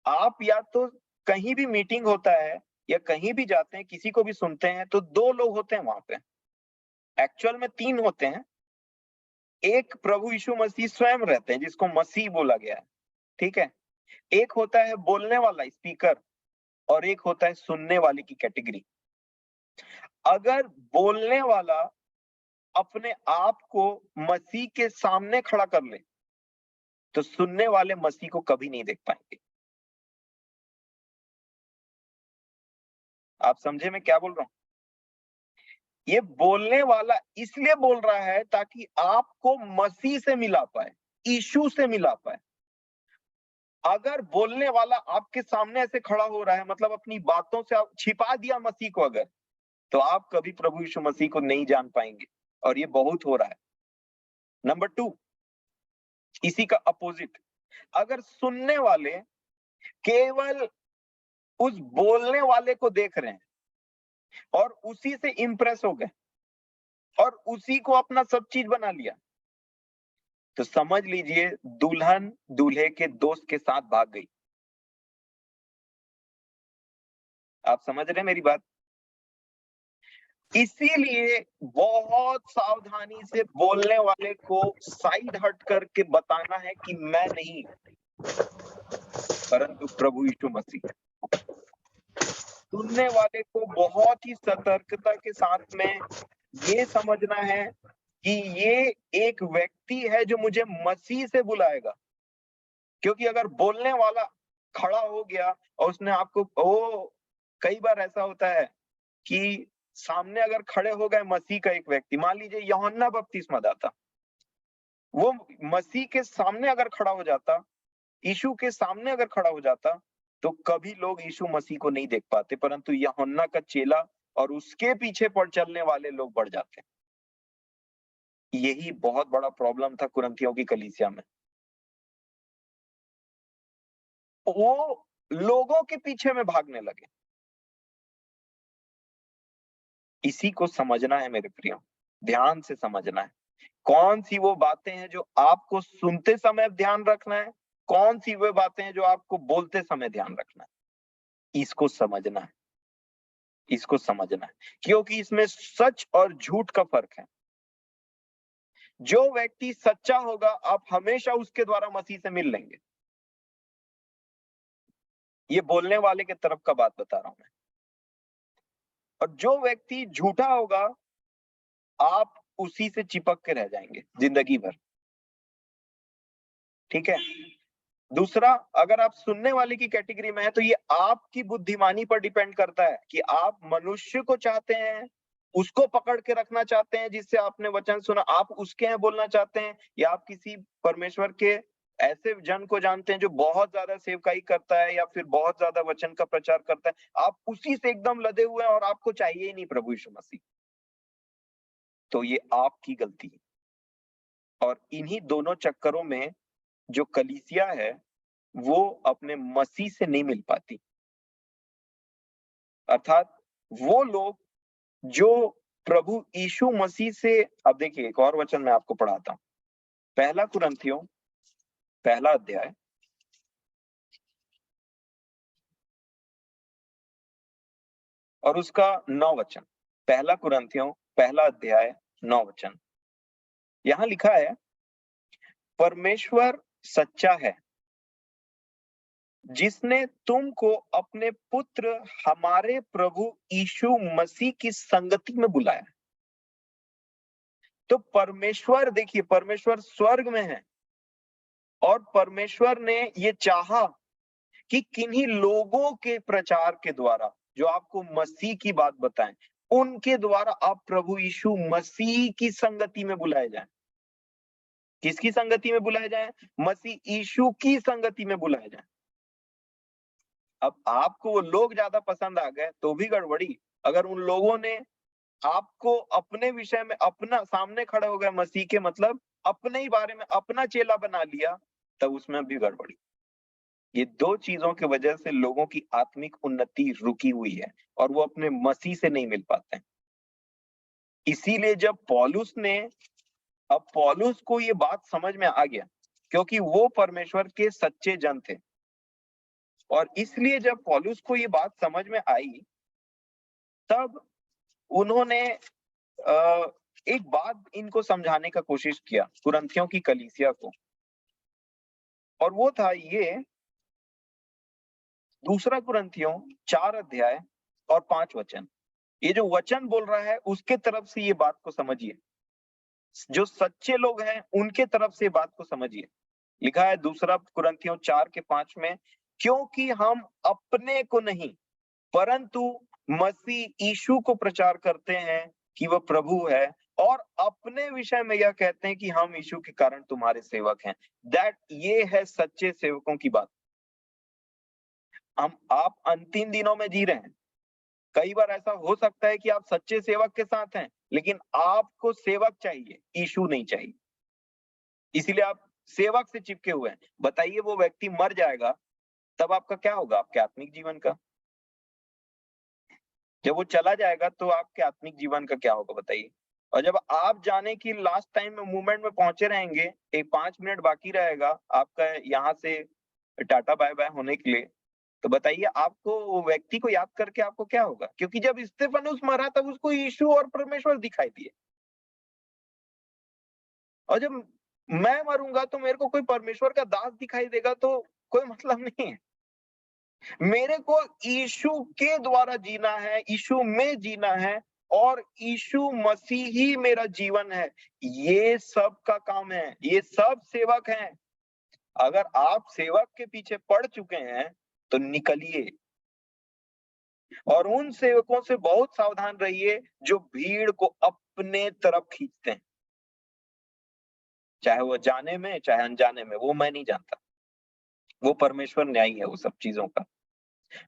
आप या तो कहीं भी मीटिंग होता है या कहीं भी जाते हैं, किसी को भी सुनते हैं, तो दो लोग होते हैं वहां पे। एक्चुअल में तीन होते हैं। एक प्रभु यीशु मसीह स्वयं रहते हैं, जिसको मसीह बोला गया है, ठीक है। एक होता है बोलने वाला स्पीकर, और एक होता है सुनने वाले की कैटेगरी। अगर बोलने वाला अपने आप को मसीह के सामने खड़ा कर ले, तो सुनने वाले मसीह को कभी नहीं देख पाएंगे। आप समझे मैं क्या बोल रहा हूं? ये बोलने वाला इसलिए बोल रहा है ताकि आपको मसीह से मिला पाए, यीशु से मिला पाए। अगर बोलने वाला आपके सामने ऐसे खड़ा हो रहा है, मतलब अपनी बातों से आप छिपा दिया मसीह को अगर, तो आप कभी प्रभु यीशु मसीह को नहीं जान पाएंगे, और ये बहुत हो रहा है। नंबर 2, इसी का अपोजिट, अगर सुनने वाले केवल उस बोलने वाले को देख रहे हैं और उसी से इंप्रेस हो गए और उसी को अपना सब चीज बना लिया, तो समझ लीजिए दुल्हन दूल्हे के दोस्त के साथ भाग गई। आप समझ रहे हैं मेरी बात? इसीलिए बहुत सावधानी से बोलने वाले को साइड हट करके बताना है कि मैं नहीं, परंतु प्रभु यीशु मसीह। सुनने वाले को बहुत ही सतर्कता के साथ में ये समझना है कि ये एक व्यक्ति है जो मुझे मसीह से बुलाएगा। क्योंकि अगर बोलने वाला खड़ा हो गया और उसने आपको कई बार ऐसा होता है कि सामने अगर खड़े हो गए मसीह का एक व्यक्ति, मान लीजिए यूहन्ना बपतिस्मा दाता, वो मसीह के सामने अगर खड़ा हो जाता, यीशु के सामने अगर खड़ा हो जाता, तो कभी लोग यीशु मसीह को नहीं देख पाते, परंतु यूहन्ना का चेला और उसके पीछे पर चलने वाले लोग बढ़ जाते। यही बहुत बड़ा प्रॉब्लम था कुरिन्थियों की कलीसिया में। वो लोगों के पीछे में भागने लगे। इसी को समझना है मेरे प्रियो, ध्यान से समझना है। कौन सी वो बातें हैं जो आपको सुनते समय ध्यान रखना है, कौन सी वो बातें हैं जो आपको बोलते समय ध्यान रखना है। इसको समझना है, इसको समझना है, क्योंकि इसमें सच और झूठ का फर्क है। जो व्यक्ति सच्चा होगा, आप हमेशा उसके द्वारा मसीह से मिल लेंगे। ये बोलने वाले के तरफ का बात बता रहा हूं मैं। और जो व्यक्ति झूठा होगा, आप उसी से चिपक के रह जाएंगे जिंदगी भर। ठीक है। दूसरा, अगर आप सुनने वाले की कैटेगरी में है, तो ये आपकी बुद्धिमानी पर डिपेंड करता है कि आप मनुष्य को चाहते हैं, उसको पकड़ के रखना चाहते हैं जिससे आपने वचन सुना, आप उसके हैं बोलना चाहते हैं, या आप किसी परमेश्वर के ऐसे जन को जानते हैं जो बहुत ज्यादा सेवकाई करता है या फिर बहुत ज्यादा वचन का प्रचार करता है, आप उसी से एकदम लदे हुए हैं और आपको चाहिए ही नहीं प्रभु यीशु मसीह। तो ये आपकी गलती है। और इन्हीं दोनों चक्करों में जो कलीसिया है, वो अपने मसीह से नहीं मिल पाती। अर्थात वो लोग जो प्रभु यीशु मसीह से, अब देखिए एक और वचन मैं आपको पढ़ाता हूं। पहला कुरिन्थियों पहला अध्याय और उसका 9 वचन। पहला कुरिन्थियों पहला अध्याय 9 वचन। यहां लिखा है, परमेश्वर सच्चा है जिसने तुमको अपने पुत्र हमारे प्रभु यीशु मसीह की संगति में बुलाया। तो परमेश्वर, देखिए परमेश्वर स्वर्ग में है और परमेश्वर ने ये चाहा कि किन्हीं लोगों के प्रचार के द्वारा जो आपको मसीह की बात बताएं, उनके द्वारा आप प्रभु यीशु मसीह की संगति में बुलाए जाएं। किसकी संगति में बुलाए जाएं? मसीह यीशु की संगति में बुलाए जाएं। अब आपको वो लोग ज्यादा पसंद आ गए तो भी गड़बड़ी। अगर उन लोगों ने आपको अपने विषय में अपना सामने खड़े हो गए मसीह के, मतलब अपने ही बारे में अपना चेला बना लिया, तब उसमें भी गड़बड़ी। ये दो चीजों की वजह से लोगों की आत्मिक उन्नति रुकी हुई है और वो अपने मसीह से नहीं मिल पाते हैं। इसीलिए जब पौलुस ने, अब पौलुस को ये बात समझ में आ गया क्योंकि वो परमेश्वर के सच्चे जन थे, और इसलिए जब पौलुस को ये बात समझ में आई तब उन्होंने एक बात इनको समझाने का कोशिश किया कुरिन्थियों की कलीसिया को, और वो था ये, दूसरा कुरिन्थियों 4 अध्याय और 5 वचन। ये जो वचन बोल रहा है उसके तरफ से ये बात को समझिए, जो सच्चे लोग हैं उनके तरफ से बात को समझिए। लिखा है दूसरा कुरिन्थियों 4 के 5 में, क्योंकि हम अपने को नहीं परंतु मसीह यीशु को प्रचार करते हैं कि वह प्रभु है, और अपने विषय में यह कहते हैं कि हम यीशु के कारण तुम्हारे सेवक हैं। दैट ये है सच्चे सेवकों की बात। आप अंतिम दिनों में जी रहे हैं। कई बार ऐसा हो सकता है कि आप सच्चे सेवक के साथ हैं, लेकिन आपको सेवक चाहिए, यीशु नहीं चाहिए। इसीलिए आप सेवक से चिपके हुए हैं। बताइए वो व्यक्ति मर जाएगा तब आपका क्या होगा, आपके आत्मिक जीवन का? जब वो चला जाएगा तो आपके आत्मिक जीवन का क्या होगा बताइए? और जब आप जाने की लास्ट टाइम में मूवमेंट में पहुंचे रहेंगे, एक 5 मिनट बाकी रहेगा आपका यहाँ से टाटा बाय बाय होने के लिए, तो बताइए आपको वो व्यक्ति को याद करके आपको क्या होगा? क्योंकि जब स्तेफनुस मरा तब उसको यीशु और परमेश्वर दिखाई दिए, और जब मैं मरूंगा तो मेरे को कोई परमेश्वर का दास दिखाई देगा तो कोई मतलब नहीं है। मेरे को यीशु के द्वारा जीना है, यीशु में जीना है, और यीशु मसीह ही मेरा जीवन है। ये सब का काम है, ये सब सेवक हैं। अगर आप सेवक के पीछे पड़ चुके हैं तो निकलिए, और उन सेवकों से बहुत सावधान रहिए जो भीड़ को अपने तरफ खींचते हैं, चाहे वो जाने में चाहे अनजाने में, वो मैं नहीं जानता, वो परमेश्वर न्यायी है वो सब चीजों का।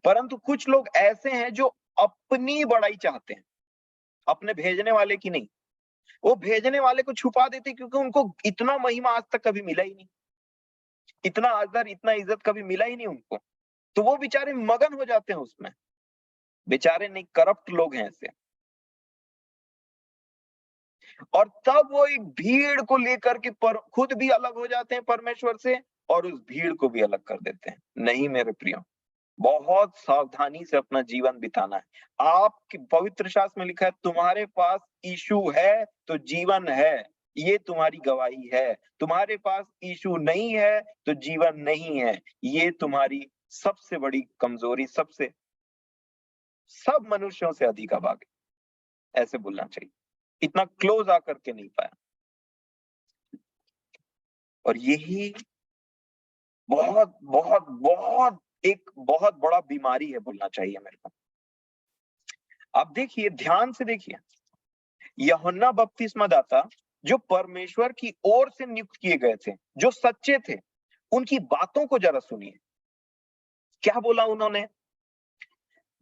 परंतु कुछ लोग ऐसे हैं जो अपनी बड़ाई चाहते हैं, अपने भेजने वाले की नहीं। वो भेजने वाले को छुपा देते क्योंकि उनको इतना महिमा आज तक कभी मिला ही नहीं, इतना आदर इतना इज्जत कभी मिला ही नहीं उनको, तो वो बेचारे मगन हो जाते हैं उसमें। बेचारे नहीं, करप्ट लोग हैं ऐसे। और तब वो एक भीड़ को लेकर के खुद भी अलग हो जाते हैं परमेश्वर से, और उस भीड़ को भी अलग कर देते हैं। नहीं मेरे प्रियो, बहुत सावधानी से अपना जीवन बिताना है। आपके पवित्र शास्त्र में लिखा है तुम्हारे पास यीशु है तो जीवन है, ये तुम्हारी गवाही है। तुम्हारे पास यीशु नहीं है तो जीवन नहीं है, ये तुम्हारी सबसे बड़ी कमजोरी, सबसे सब मनुष्यों से अधिक अभागे, ऐसे बोलना चाहिए। इतना क्लोज आकर के नहीं पाया, और यही बहुत बहुत बहुत एक बहुत बड़ा बीमारी है बोलना चाहिए मेरे को। अब देखिए, ध्यान से देखिए, यूहन्ना बपतिस्मा दाता जो परमेश्वर की ओर से नियुक्त किए गए थे, जो सच्चे थे, उनकी बातों को जरा सुनिए। क्या बोला उन्होंने?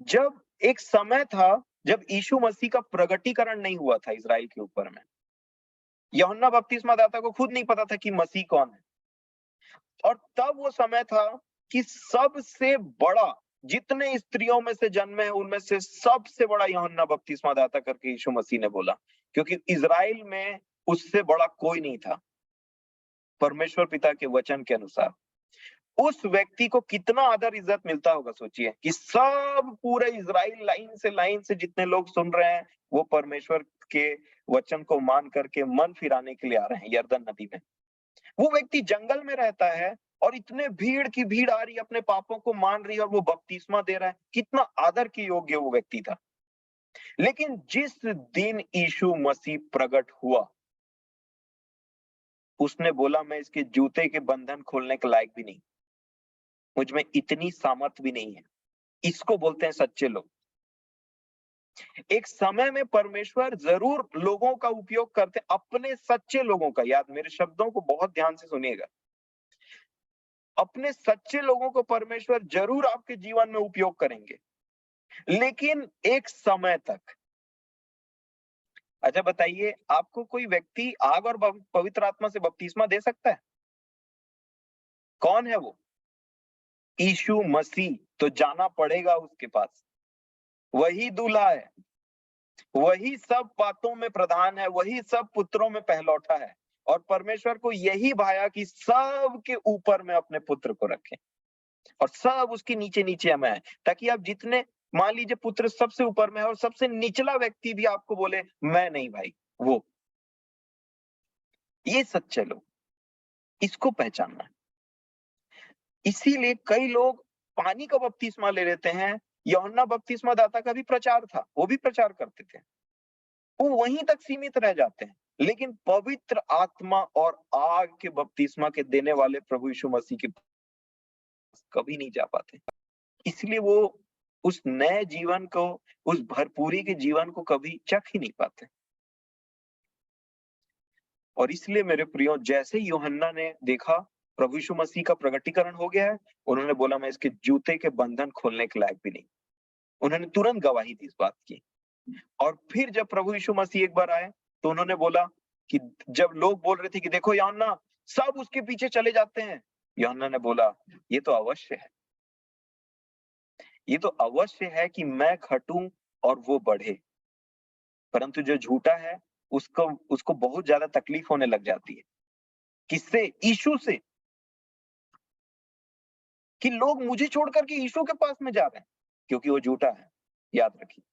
जब एक समय था जब यीशु मसीह का प्रगटीकरण नहीं हुआ था इजराइल के ऊपर में, यूहन्ना बपतिस्मा दाता को खुद नहीं पता था कि मसीह कौन है, और तब वो समय था कि सबसे बड़ा, जितने स्त्रियों में से जन्मे हैं उनमें से सबसे बड़ा यूहन्ना बपतिस्मा दाता करके यीशु मसीह ने बोला, क्योंकि इजराइल में उससे बड़ा कोई नहीं था परमेश्वर पिता के वचन के अनुसार। उस व्यक्ति को कितना आदर इज्जत मिलता होगा सोचिए, कि सब पूरे इजराइल लाइन से जितने लोग सुन रहे हैं वो परमेश्वर के वचन को मान करके मन फिराने के लिए आ रहे हैं यरदन नदी में। वो व्यक्ति जंगल में रहता है और इतने भीड़ की भीड़ आ रही है, अपने पापों को मान रही है, और वो बपतिस्मा दे रहा है। कितना आदर के योग्य वो व्यक्ति था। लेकिन जिस दिन यीशु मसीह प्रकट हुआ, उसने बोला मैं इसके जूते के बंधन खोलने के लायक भी नहीं, मुझ में इतनी सामर्थ भी नहीं है। इसको बोलते हैं सच्चे लोग। एक समय में परमेश्वर जरूर लोगों का उपयोग करते, अपने सच्चे लोगों का, याद मेरे शब्दों को बहुत ध्यान से सुनिएगा, अपने सच्चे लोगों को परमेश्वर जरूर आपके जीवन में उपयोग करेंगे, लेकिन एक समय तक। अच्छा बताइए, आपको कोई व्यक्ति आग और पवित्र आत्मा से बपतिस्मा दे सकता है? कौन है वो? यीशु मसीह। तो जाना पड़ेगा उसके पास। वही दूल्हा है, वही सब बातों में प्रधान है, वही सब पुत्रों में पहलौठा है। और परमेश्वर को यही भाया कि सब के ऊपर में अपने पुत्र को रखें और सब उसके नीचे नीचे में है, ताकि आप जितने, मान लीजिए पुत्र सबसे ऊपर में है और सबसे निचला व्यक्ति भी आपको बोले मैं नहीं भाई, वो। ये सच्चे लोग, इसको पहचानना है। इसीलिए कई लोग पानी का बपतिस्मा ले लेते हैं। यूहन्ना बपतिस्मा दाता का भी प्रचार था, वो भी प्रचार करते थे, वो वहीं तक सीमित रह जाते हैं। लेकिन पवित्र आत्मा और आग के बपतिस्मा के देने वाले प्रभु यीशु मसीह के कभी नहीं जा पाते। इसलिए वो उस नए जीवन को, उस भरपूरी के जीवन को कभी चख ही नहीं पाते। और इसलिए मेरे प्रियो, जैसे यूहन्ना ने देखा प्रभु यीशु मसीह का प्रगटीकरण हो गया है, उन्होंने बोला मैं इसके जूते के बंधन खोलने के लायक भी नहीं। उन्होंने तुरंत गवाही दी इस बात की। और फिर जब प्रभु यीशु मसीह एक बार आए तो उन्होंने बोला कि जब लोग बोल रहे थे कि देखो यूहन्ना सब उसके पीछे चले जाते हैं, यूहन्ना ने बोला ये तो अवश्य है, ये तो अवश्य है कि मैं घटूं और वो बढ़े। परंतु जो झूठा है उसको उसको बहुत ज्यादा तकलीफ होने लग जाती है। किससे? यीशु से। कि लोग मुझे छोड़ करके यीशु के पास में जा रहे हैं, क्योंकि वो झूठा है। याद रखिए।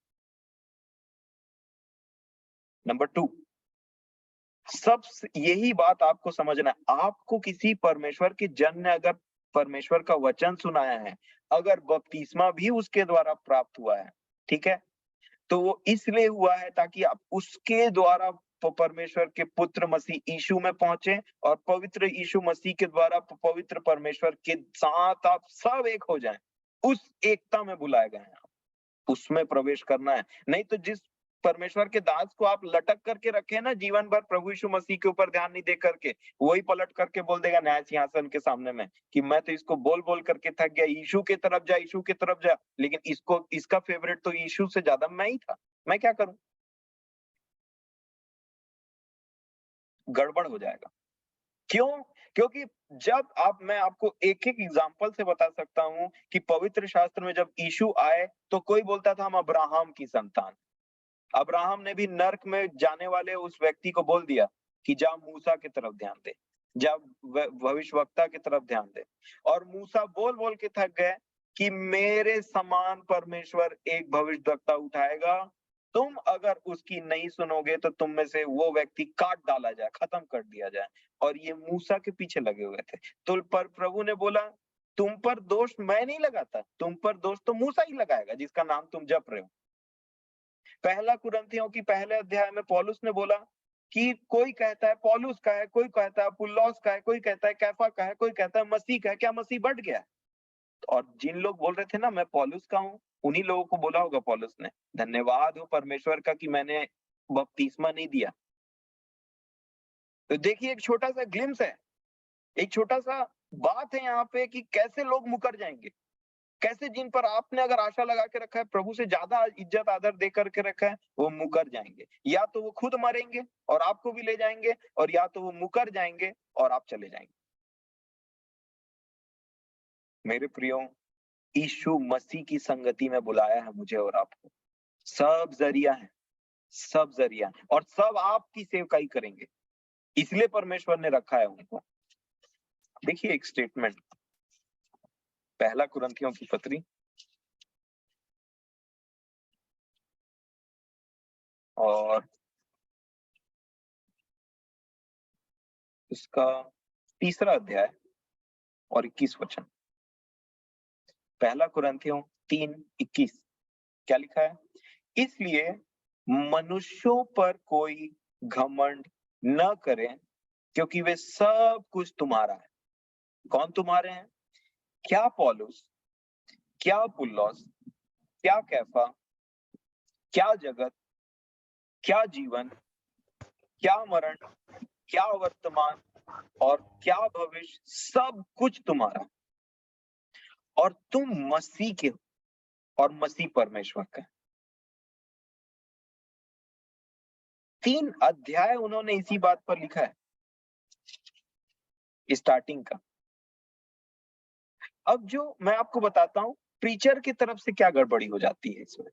नंबर 2, सब यही बात आपको समझना है। आपको किसी परमेश्वर के जन ने अगर परमेश्वर का वचन सुनाया है, अगर बपतिस्मा भी उसके द्वारा प्राप्त हुआ है, ठीक है, तो वो इसलिए हुआ है ताकि आप उसके द्वारा परमेश्वर के पुत्र मसीह यीशु में पहुंचे और पवित्र यीशु मसीह के द्वारा पवित्र परमेश्वर के साथ आप सब एक हो जाएं। उस एकता में बुलाए गए हैं, उसमें प्रवेश करना है। नहीं तो जिस परमेश्वर के दास को आप लटक करके रखे ना जीवन भर प्रभु यीशु मसीह के ऊपर ध्यान नहीं दे करके, वही पलट करके बोल देगा न्याय सिंहासन के सामने में कि मैं तो इसको बोल बोल करके थक गया, यीशु की तरफ जा, यीशु की तरफ जा, लेकिन इसको, इसका फेवरेट तो यीशु से ज्यादा मैं ही था, मैं क्या करूं? गड़बड़ हो जाएगा। क्यों? क्योंकि जब आप, मैं आपको एक एक एग्जांपल से बता सकता हूं कि पवित्र शास्त्र में जब यीशु आए तो कोई बोलता था हम अब्राहम की संतान। अब्राहम ने भी नर्क में जाने वाले उस व्यक्ति को बोल दिया कि जा मूसा की तरफ ध्यान दे, जा भविष्यवक्ता की तरफ ध्यान दे। और मूसा बोल बोल के थक गए कि मेरे समान परमेश्वर एक भविष्यवक्ता उठाएगा, तुम अगर उसकी नहीं सुनोगे तो तुम में से वो व्यक्ति काट डाला जाए, खत्म कर दिया जाए। और ये मूसा के पीछे लगे हुए थे। तो पर प्रभु ने बोला तुम पर दोष मैं नहीं लगाता, तुम पर दोष तो मूसा ही लगाएगा जिसका नाम तुम जप रहे हो। पहला कुरिन्थियों की पहले अध्याय में पौलुस ने बोला कि कोई कहता है पौलुस का है, कोई कहता है अपुल्लोस का है, कोई कहता है कैफा का है, कोई कहता है मसीह का है। क्या मसीह बढ़ गया? और जिन लोग बोल रहे थे ना मैं पौलुस का हूँ, उन्हीं लोगों को बोला होगा पौलुस ने, धन्यवाद हो परमेश्वर का कि मैंने बपतिस्मा नहीं दिया। तो देखिए एक छोटा सा ग्लिम्स है, एक छोटा सा बात है यहाँ पे कि कैसे लोग मुकर जाएंगे, कैसे जिन पर आपने अगर आशा लगा के रखा है, प्रभु से ज्यादा इज्जत आदर दे करके रखा है, वो मुकर जाएंगे। या तो वो खुद मरेंगे और आपको भी ले जाएंगे, और या तो वो मुकर जाएंगे और आप चले जाएंगे। मेरे प्रियो, यीशु मसीह की संगति में बुलाया है मुझे और आपको। सब जरिया है, सब जरिया है, और सब आपकी सेवकाई करेंगे, इसलिए परमेश्वर ने रखा है उनको। देखिए एक स्टेटमेंट, पहला कुरिन्थियों की पत्री और इसका 3 अध्याय और 21 वचन। पहला कुरिन्थियों 3:21 क्या लिखा है? इसलिए मनुष्यों पर कोई घमंड न करें, क्योंकि वे सब कुछ तुम्हारा है। कौन तुम्हारे हैं? क्या पौलुस, क्या अपुल्लोस, क्या कैफा, क्या जगत, क्या जीवन, क्या मरण, क्या वर्तमान और क्या भविष्य सब कुछ तुम्हारा, और तुम मसीह के हो और मसीह परमेश्वर का। 3 अध्याय उन्होंने इसी बात पर लिखा है, स्टार्टिंग का। अब जो मैं आपको बताता हूं, प्रीचर की तरफ से क्या गड़बड़ी हो जाती है इसमें।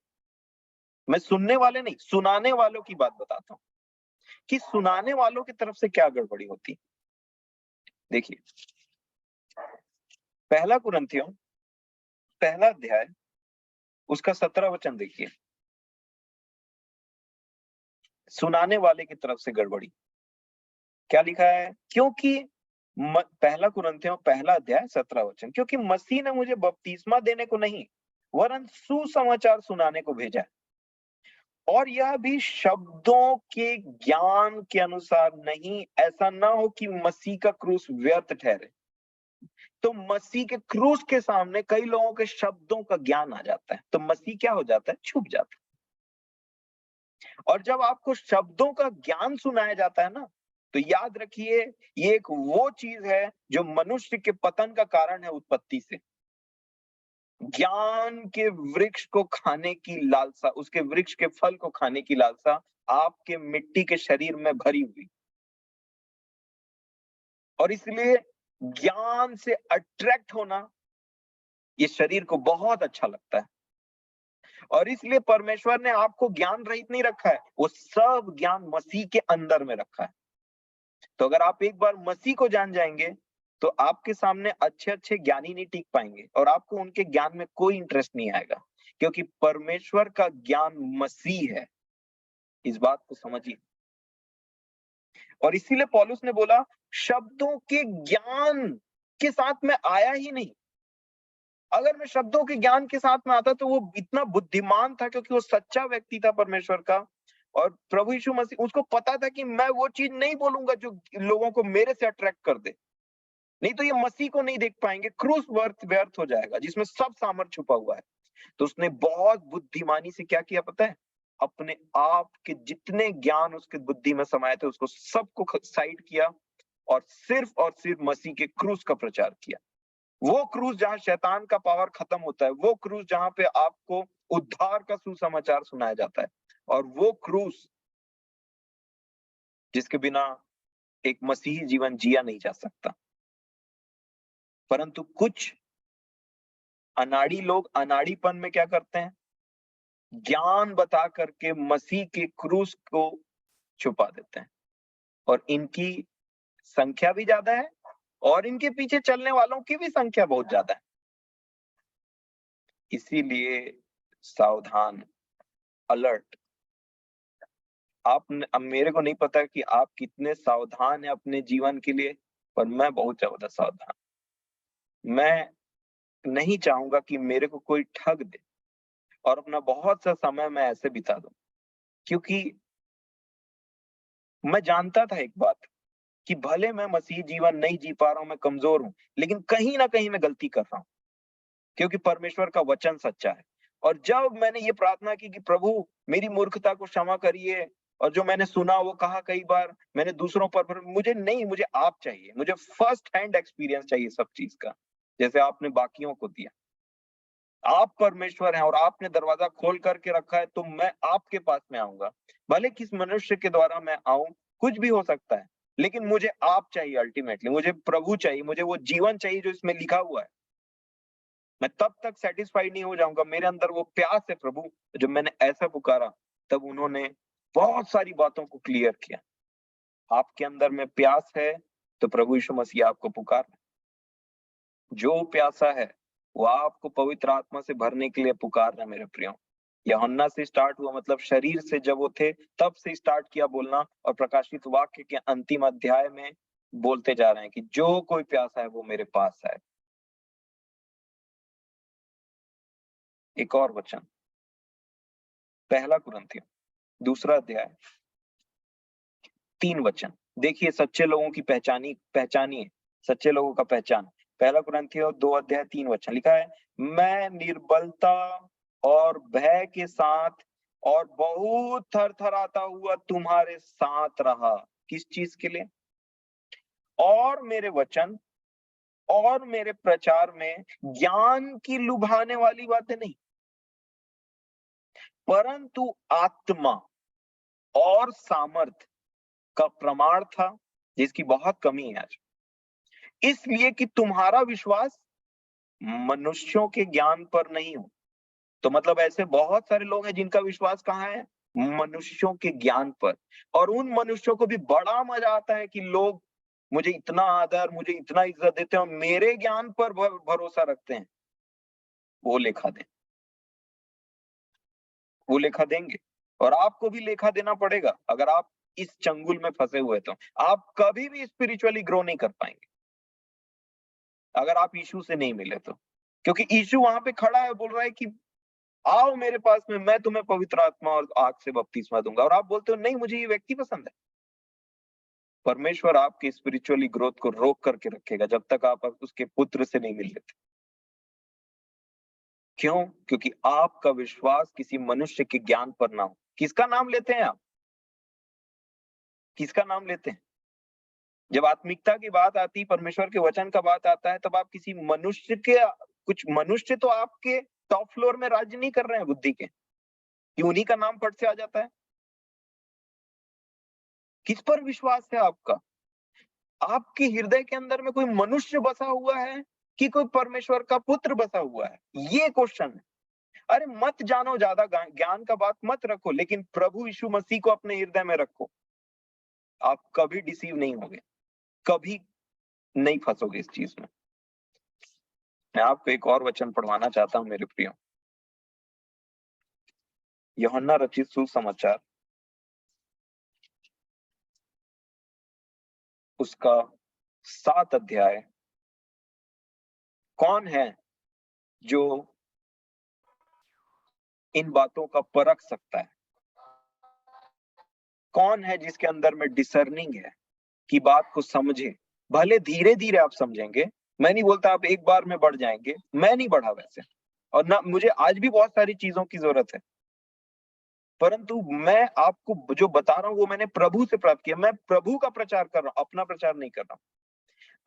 मैं सुनने वाले नहीं, सुनाने वालों की बात बताता हूं कि सुनाने वालों की तरफ से क्या गड़बड़ी होती है। देखिए, पहला कुरिन्थियों पहला अध्याय उसका 17 वचन देखिए। सुनाने वाले की तरफ से गड़बड़ी क्या लिखा है, क्योंकि पहला कुरिन्थियों पहला अध्याय 17 वचन, क्योंकि मसीह ने मुझे बपतिस्मा देने को नहीं वरन सुसमाचार सुनाने को भेजा है, और यह भी शब्दों के ज्ञान के अनुसार नहीं, ऐसा ना हो कि मसीह का क्रूस व्यर्थ ठहरे। तो मसीह के क्रूस के सामने कई लोगों के शब्दों का ज्ञान आ जाता है, तो मसीह क्या हो जाता है, छुप जाता है। और जब आपको शब्दों का ज्ञान सुनाया जाता है ना, तो याद रखिए, ये एक वो चीज है जो मनुष्य के पतन का कारण है उत्पत्ति से। ज्ञान के वृक्ष को खाने की लालसा, उसके वृक्ष के फल को खाने की लालसा आपके मिट्टी के शरीर में भरी हुई, और इसलिए ज्ञान से अट्रैक्ट होना ये शरीर को बहुत अच्छा लगता है। और इसलिए परमेश्वर ने आपको ज्ञान रहित नहीं रखा है, वो सब ज्ञान मसीह के अंदर में रखा है। तो अगर आप एक बार मसीह को जान जाएंगे, तो आपके सामने अच्छे अच्छे ज्ञानी नहीं टिक पाएंगे, और आपको उनके ज्ञान में कोई इंटरेस्ट नहीं आएगा, क्योंकि परमेश्वर का ज्ञान मसीह है। इस बात को समझिए। और इसीलिए पौलुस ने बोला, शब्दों के ज्ञान के साथ मैं आया ही नहीं। अगर मैं शब्दों के ज्ञान के साथ में आता तो वो इतना बुद्धिमान था, क्योंकि वो सच्चा व्यक्ति था परमेश्वर का, और प्रभु यीशु मसीह, उसको पता था कि मैं वो चीज नहीं बोलूंगा जो लोगों को मेरे से अट्रैक्ट कर दे, नहीं तो ये मसीह को नहीं देख पाएंगे, क्रूस व्यर्थ व्यर्थ हो जाएगा जिसमें सब सामर्थ छुपा हुआ है। तो उसने बहुत बुद्धिमानी से क्या किया पता है, अपने आप के जितने ज्ञान उसके बुद्धि में समाये थे उसको सबको साइड किया, और सिर्फ मसीह के क्रूस का प्रचार किया। वो क्रूस जहां शैतान का पावर खत्म होता है, वो क्रूस जहां पे आपको उद्धार का सुसमाचार सुनाया जाता है, और वो क्रूस जिसके बिना एक मसीही जीवन जिया नहीं जा सकता। परंतु कुछ अनाड़ी लोग अनाड़ीपन में क्या करते हैं, ज्ञान बता करके मसीह के क्रूस को छुपा देते हैं, और इनकी संख्या भी ज्यादा है, और इनके पीछे चलने वालों की भी संख्या बहुत ज्यादा है। इसीलिए सावधान, अलर्ट। अब मेरे को नहीं पता कि आप कितने सावधान हैं अपने जीवन के लिए, पर मैं बहुत ज्यादा सावधान। मैं नहीं चाहूंगा कि मेरे को कोई ठग दे और अपना बहुत सा समय मैं ऐसे बिता दूं, क्योंकि मैं जानता था एक बात, कि भले मैं मसीह जीवन नहीं जी पा रहा हूं, मैं कमजोर हूं, लेकिन कहीं ना कहीं मैं गलती कर रहा हूं, क्योंकि परमेश्वर का वचन सच्चा है। और जब मैंने ये प्रार्थना की कि प्रभु मेरी मूर्खता को क्षमा करिए, और जो मैंने सुना वो कहा कई बार मैंने दूसरों पर मुझे नहीं, मुझे आप चाहिए, मुझे फर्स्ट हैंड एक्सपीरियंस चाहिए सब चीज का, जैसे आपने बाकियों को दिया। आप परमेश्वर हैं और आपने दरवाजा खोल करके रखा है, तो मैं आपके पास में आऊंगा। भले किस मनुष्य के द्वारा मैं आऊं, कुछ भी हो सकता है, लेकिन मुझे आप चाहिए। अल्टीमेटली मुझे प्रभु चाहिए, मुझे वो जीवन चाहिए जो इसमें लिखा हुआ है। मैं तब तक सेटिस्फाइड नहीं हो जाऊंगा, मेरे अंदर वो प्यास है प्रभु। जब मैंने ऐसा पुकारा, तब उन्होंने बहुत सारी बातों को क्लियर किया। आपके अंदर में प्यास है, तो प्रभु यीशु मसीह आपको पुकार रहे। जो प्यासा है वो आपको पवित्र आत्मा से भरने के लिए पुकार रहे हैं मेरे प्रियो। यूहन्ना से स्टार्ट हुआ, मतलब शरीर से जब वो थे तब से स्टार्ट किया बोलना, और प्रकाशित वाक्य के अंतिम अध्याय में बोलते जा रहे हैं कि जो कोई प्यासा है वो मेरे पास है। एक और वचन, पहला कुरिन्थियों दूसरा अध्याय 3 वचन देखिए, सच्चे लोगों की पहचानिए, सच्चे लोगों का पहचान। पहला कुरिन्थियों 2 अध्याय 3 वचन लिखा है, मैं निर्बलता और भय के साथ और बहुत थरथराता हुआ तुम्हारे साथ रहा। किस चीज के लिए? और मेरे वचन और मेरे प्रचार में ज्ञान की लुभाने वाली बातें नहीं, परंतु आत्मा और सामर्थ का प्रमाण था, जिसकी बहुत कमी है आज। इसलिए कि तुम्हारा विश्वास मनुष्यों के ज्ञान पर नहीं हो। तो मतलब ऐसे बहुत सारे लोग हैं जिनका विश्वास कहाँ है? मनुष्यों के ज्ञान पर। और उन मनुष्यों को भी बड़ा मजा आता है कि लोग मुझे इतना आदर, मुझे इतना इज्जत देते हैं और मेरे ज्ञान पर भरोसा रखते हैं। वो लेखा दें, वो लेखा देंगे और आपको भी लेखा देना पड़ेगा। अगर आप इस चंगुल में फंसे हुए तो आप कभी भी स्पिरिचुअली ग्रो नहीं कर पाएंगे अगर आप यीशु से नहीं मिले तो। क्योंकि यीशु वहां पे खड़ा है, बोल रहा है कि आओ मेरे पास में, मैं तुम्हें पवित्र आत्मा और आग से बपतिस्मा दूंगा, और आप बोलते हो नहीं मुझे ये व्यक्ति पसंद है। परमेश्वर आपकी स्पिरिचुअली ग्रोथ को रोक करके रखेगा जब तक आप उसके पुत्र से नहीं मिल लेते। क्यों? क्योंकि आपका विश्वास किसी मनुष्य के ज्ञान पर ना हो। किसका नाम लेते हैं आप? किसका नाम लेते हैं? जब आत्मिकता की बात आती, परमेश्वर के वचन का बात आता है, तब आप किसी मनुष्य के, कुछ मनुष्य तो आपके टॉप फ्लोर में राज्य नहीं कर रहे हैं बुद्धि के, कि उन्हीं का नाम फट से आ जाता है। किस पर विश्वास है आपका? आपके हृदय के अंदर में कोई मनुष्य बसा हुआ है कि कोई परमेश्वर का पुत्र बसा हुआ है? ये क्वेश्चन है। अरे मत जानो ज्यादा, ज्ञान का बात मत रखो, लेकिन प्रभु यीशु मसीह को अपने हृदय में रखो। आप कभी डिसीव नहीं होगे, कभी नहीं फंसोगे इस चीज में। मैं आपको एक और वचन पढ़वाना चाहता हूं मेरे प्रियो। यूहन्ना रचित सुसमाचार, उसका 7 अध्याय। कौन है जो इन बातों का परख सकता है? कौन है जिसके अंदर में डिसर्निंग है कि बात को समझे? भले धीरे धीरे आप समझेंगे, मैं नहीं बोलता आप एक बार में बढ़ जाएंगे, मैं नहीं बढ़ा वैसे, और ना मुझे आज भी बहुत सारी चीजों की जरूरत है, परंतु मैं आपको जो बता रहा हूं वो मैंने प्रभु से प्राप्त किया। मैं प्रभु का प्रचार कर रहा हूं, अपना प्रचार नहीं कर रहा हूं।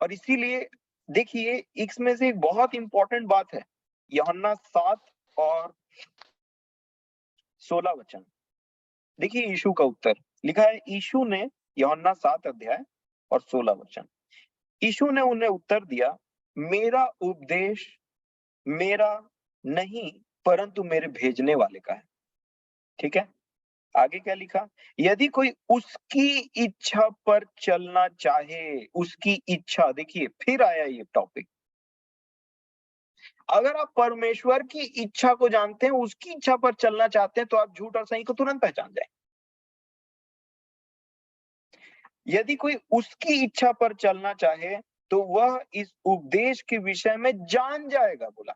और इसीलिए देखिए, इसमें से एक बहुत इंपॉर्टेंट बात है, यूहन्ना 7 और 16 वचन। देखिए यीशु का उत्तर लिखा है, यीशु ने, यूहन्ना 7 अध्याय और 16 वचन, यीशु ने उन्हें उत्तर दिया, मेरा उपदेश मेरा नहीं परंतु मेरे भेजने वाले का है। ठीक है, आगे क्या लिखा? यदि कोई उसकी इच्छा पर चलना चाहे, उसकी इच्छा, देखिए फिर आया ये टॉपिक। अगर आप परमेश्वर की इच्छा को जानते हैं, उसकी इच्छा पर चलना चाहते हैं, तो आप झूठ और सही को तुरंत पहचान जाए। यदि कोई उसकी इच्छा पर चलना चाहे तो वह इस उपदेश के विषय में जान जाएगा। बोला,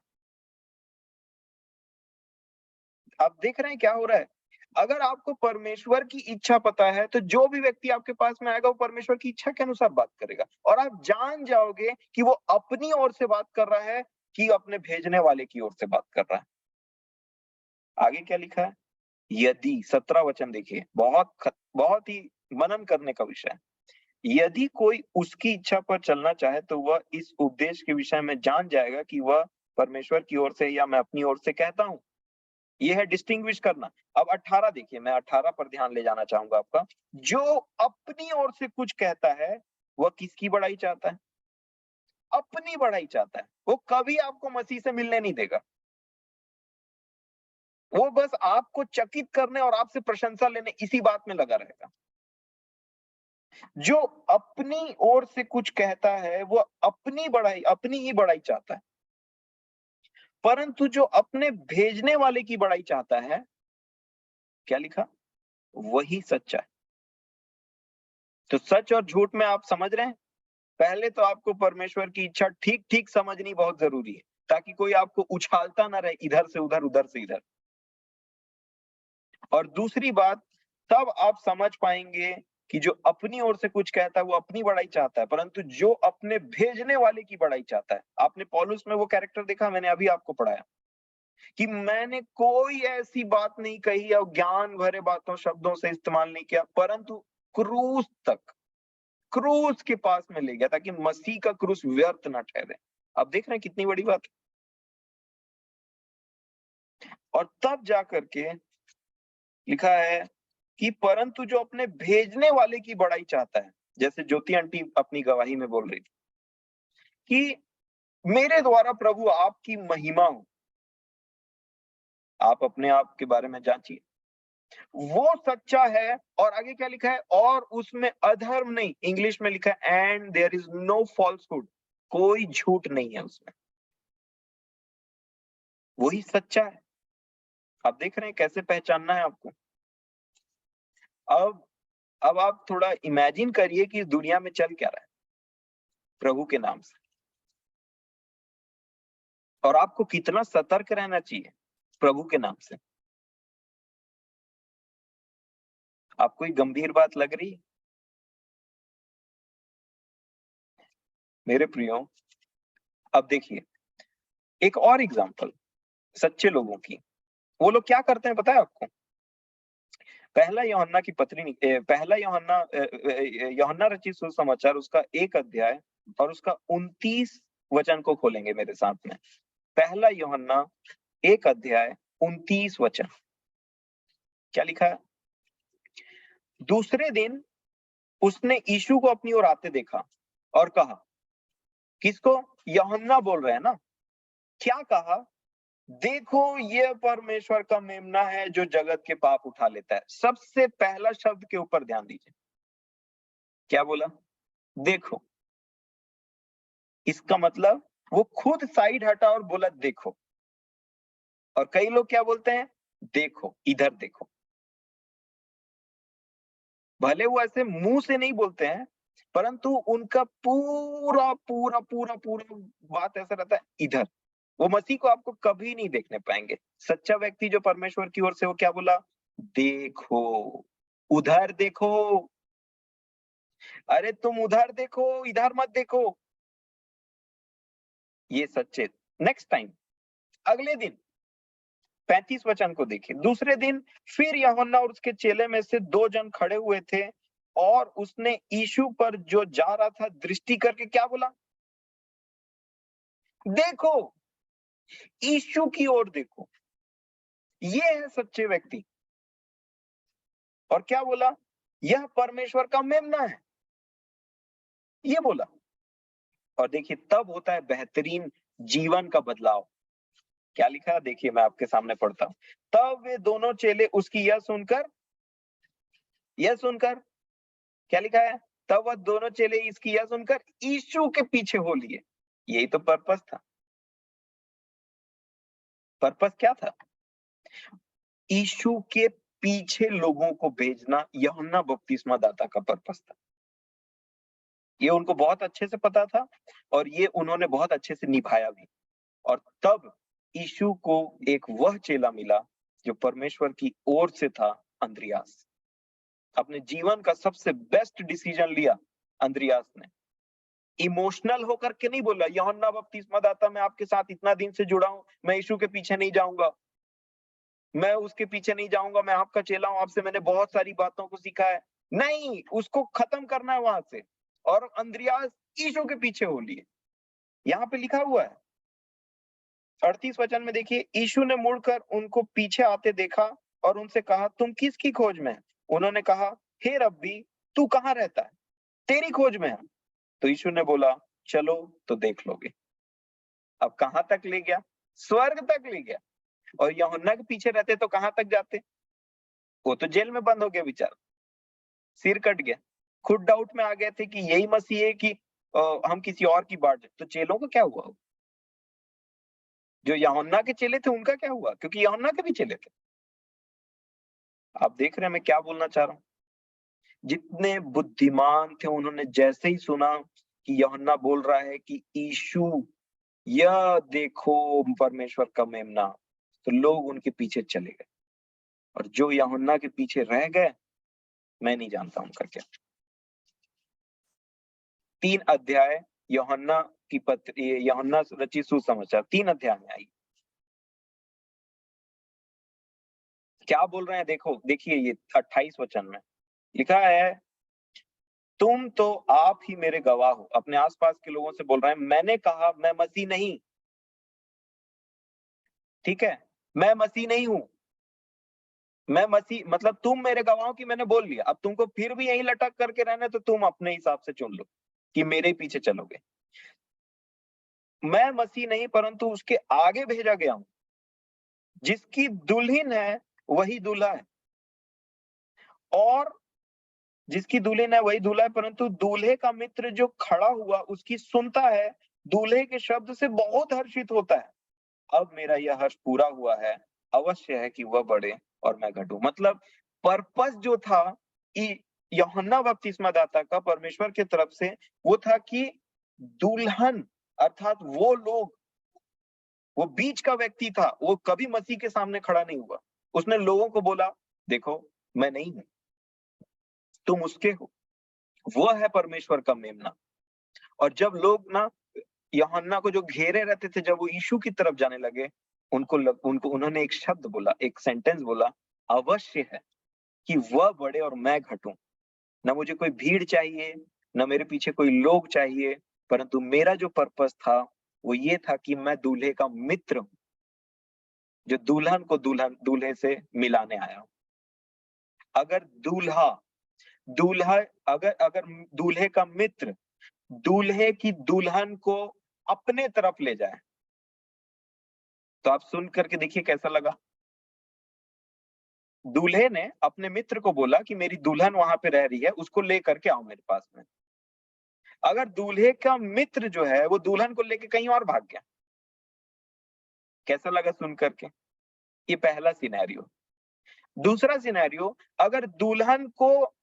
आप देख रहे हैं क्या हो रहा है? अगर आपको परमेश्वर की इच्छा पता है तो जो भी व्यक्ति आपके पास में आएगा वो परमेश्वर की इच्छा के अनुसार बात करेगा, और आप जान जाओगे कि वो अपनी ओर से बात कर रहा है कि अपने भेजने वाले की ओर से बात कर रहा है। आगे क्या लिखा है? यदि, 17 वचन देखिए, बहुत ही मनन करने का विषय है। यदि कोई उसकी इच्छा पर चलना चाहे तो वह इस उपदेश के विषय में जान जाएगा कि वह परमेश्वर की ओर से या मैं अपनी ओर से कहता हूं। यह है डिस्टिंग्विश करना। अब 18 देखिए, मैं 18 पर ध्यान ले जाना चाहूंगा आपका। जो अपनी ओर से कुछ कहता है वह किसकी बड़ाई चाहता है? अपनी बड़ाई चाहता है। वो कभी आपको मसीह से मिलने नहीं देगा। वो बस आपको चकित करने और आपसे प्रशंसा लेने, इसी बात में लगा रहेगा। जो अपनी ओर से कुछ कहता है वो अपनी बड़ाई, अपनी ही बड़ाई चाहता है, परंतु जो अपने भेजने वाले की बड़ाई चाहता है, क्या लिखा? वही सच्चा है। तो सच और झूठ में आप समझ रहे हैं? पहले तो आपको परमेश्वर की इच्छा ठीक ठीक समझनी बहुत जरूरी है, ताकि कोई आपको उछालता ना रहे इधर से उधर, उधर से इधर। और दूसरी बात, तब आप समझ पाएंगे कि जो अपनी ओर से कुछ कहता है वो अपनी बड़ाई चाहता है, परंतु जो अपने भेजने वाले की बड़ाई चाहता है। आपने पौलुस में वो कैरेक्टर देखा, मैंने अभी आपको पढ़ाया कि मैंने कोई ऐसी बात नहीं कही और ज्ञान भरे बातों शब्दों से इस्तेमाल नहीं किया, परंतु क्रूस तक, क्रूस के पास में ले गया ताकि मसीह का क्रूस व्यर्थ ना ठहरे। आप देख रहे हैं कितनी बड़ी बात है। और तब जाकर के लिखा है कि परंतु जो अपने भेजने वाले की बड़ाई चाहता है, जैसे ज्योति आंटी अपनी गवाही में बोल रही थी कि मेरे द्वारा प्रभु आपकी महिमा हो। आप अपने आप के बारे में जांचिए, वो सच्चा है। और आगे क्या लिखा है, और उसमें अधर्म नहीं, इंग्लिश में लिखा है and there is no falsehood, कोई झूठ नहीं है उसमें, वही सच्चा है। आप देख रहे हैं कैसे पहचानना है आपको। अब अब आप थोड़ा इमेजिन करिए कि इस दुनिया में चल क्या रहा है प्रभु के नाम से, और आपको कितना सतर्क रहना चाहिए प्रभु के नाम से। आपको ये गंभीर बात लग रही है मेरे प्रियो। अब देखिए एक और एग्जांपल सच्चे लोगों की। वो लोग क्या करते हैं पता है आपको। पहला यूहन्ना की पत्री, पहला यूहन्ना रचित सुसमाचार उसका 1 अध्याय और उसका 29 वचन को खोलेंगे मेरे साथ में। पहला यूहन्ना 1 अध्याय 29 वचन, क्या लिखा है। दूसरे दिन उसने यीशु को अपनी ओर आते देखा और कहा, किसको, यूहन्ना बोल रहे हैं ना, क्या कहा, देखो ये परमेश्वर का मेमना है जो जगत के पाप उठा लेता है। सबसे पहला शब्द के ऊपर ध्यान दीजिए, क्या बोला, देखो। इसका मतलब वो खुद साइड हटा और बोला देखो। और कई लोग क्या बोलते हैं, देखो, इधर देखो। भले वो ऐसे मुंह से नहीं बोलते हैं, परंतु उनका पूरा पूरा पूरा पूरा बात ऐसा रहता है, इधर। वो मसीह को आपको कभी नहीं देखने पाएंगे। सच्चा व्यक्ति जो परमेश्वर की ओर से, वो क्या बोला, देखो, उधर देखो। अरे तुम उधर देखो, इधर मत देखो। ये सच्चे। नेक्स्ट टाइम, अगले दिन 35 वचन को देखिए। दूसरे दिन फिर यूहन्ना और उसके चेले में से 2 जन खड़े हुए थे और उसने यीशु पर जो जा रहा था दृष्टि करके क्या बोला, देखो, यीशु की ओर देखो। ये है सच्चे व्यक्ति। और क्या बोला, यह परमेश्वर का मेमना है, ये बोला। और देखिए तब होता है बेहतरीन जीवन का बदलाव। क्या लिखा है देखिए, मैं आपके सामने पढ़ता हूं। तब वे दोनों चेले उसकी यह सुनकर क्या लिखा है, तब वह दोनों चेले इसकी यह सुनकर यीशु के पीछे हो लिए। यही तो पर्पस था। पर्पस क्या था, यीशु के पीछे लोगों को भेजना, यूहन्ना बपतिस्मा दाता का पर्पस था। ये उनको बहुत अच्छे से पता था और ये उन्होंने बहुत अच्छे से निभाया भी। और तब यीशु को एक वह चेला मिला जो परमेश्वर की ओर से था, अंद्रियास। अपने जीवन का सबसे बेस्ट डिसीजन लिया अंद्रियास ने। इमोशनल होकर के नहीं बोला, यूहन्ना बपतिस्मा दाता मैं आपके साथ इतना दिन से जुड़ा हूं, मैं यीशु के पीछे नहीं जाऊंगा, मैं उसके पीछे नहीं जाऊंगा, मैं आपका चेला हूं, आपसे मैंने बहुत सारी बातों को सीखा है। नहीं, उसको खत्म करना है वहां से। और अंद्रियास यीशु के पीछे हो लिए। यहाँ पे लिखा हुआ है 38 वचन में देखिए, यीशु ने मुड़कर उनको पीछे आते देखा और उनसे कहा, तुम किसकी खोज में है। उन्होंने कहा, हे रब्बी, तू कहाँ रहता है, तेरी खोज में है। तो यीशु ने बोला, चलो तो देख लोगे। अब कहां तक ले गया, स्वर्ग तक ले गया। और यूहन्ना के पीछे रहते तो कहां तक जाते, वो तो जेल में बंद हो गया बेचारा, सिर कट गया। खुद डाउट में आ गए थे कि यही मसीह है कि हम किसी और की बाट। तो चेलों का क्या हुआ, जो यूहन्ना के चेले थे उनका क्या हुआ, क्योंकि यूहन्ना के भी चेले थे। आप देख रहे हैं मैं क्या बोलना चाह रहा हूं। जितने बुद्धिमान थे उन्होंने जैसे ही सुना कि यूहन्ना बोल रहा है कि यीशु, यह देखो परमेश्वर का मेमना, तो लोग उनके पीछे चले गए। और जो यूहन्ना के पीछे रह गए, मैं नहीं जानता उनका क्या। 3 अध्याय यूहन्ना की पत्र, यूहन्ना रचित सुसमाचार 3 अध्याय में आई। क्या बोल रहे हैं देखो, देखिए ये 28 वचन में लिखा है, तुम तो आप ही मेरे गवाह हो। अपने आसपास के लोगों से बोल रहे हैं, मैंने कहा मैं मसीह नहीं, ठीक है, मैं मसीह नहीं हूं, मैं मसीह मतलब तुम मेरे गवाह हो कि मैंने बोल लिया। अब तुमको फिर भी यहीं लटक करके रहना, तो तुम अपने हिसाब से चुन लो कि मेरे ही पीछे चलोगे। मैं मसीह नहीं परंतु उसके आगे भेजा गया हूं। जिसकी दुल्हन है वही दूल्हा है, और जिसकी दुल्हन है वही दूल्हा है, परंतु दूल्हे का मित्र जो खड़ा हुआ उसकी सुनता है, दूल्हे के शब्द से बहुत हर्षित होता है। अब मेरा यह हर्ष पूरा हुआ है, अवश्य है कि वह बढ़े और मैं घटूं। मतलब पर्पस जो था यूहन्ना बपतिस्मादाता का परमेश्वर की तरफ से, वो था कि दुल्हन अर्थात वो लोग, वो बीच का व्यक्ति था, वो कभी मसीह के सामने खड़ा नहीं हुआ। उसने लोगों को बोला, देखो मैं नहीं हूं, तुम उसके हो। वो है परमेश्वर का मेमना। और जब लोग ना यूहन्ना को जो घेरे रहते थे, जब वो यीशु की तरफ जाने लगे, उनको उन्होंने एक शब्द बोला, एक सेंटेंस बोला, अवश्य है कि वह बढ़े और मैं घटूं। ना मुझे कोई भीड़ चाहिए, ना मेरे पीछे कोई लोग चाहिए, परंतु मेरा जो पर्पस था वो ये था कि मैं दूल्हे का मित्र हूं, जो दुल्हन को दूल्हे से मिलाने आया हूं। अगर दूल्हा दूल्हा अगर अगर दूल्हे का मित्र दूल्हे की दुल्हन को अपने तरफ ले जाए, तो आप सुन करके देखिए कैसा लगा। दूल्हे ने अपने मित्र को बोला कि मेरी दुल्हन वहां पे रह रही है, उसको लेकर के आओ मेरे पास में। अगर दूल्हे का मित्र जो है वो दुल्हन को लेके कहीं और भाग गया, कैसा लगा सुन करके? ये पहला सिनेरियो। दूसरा सिनेरियो, अगर दुल्हन को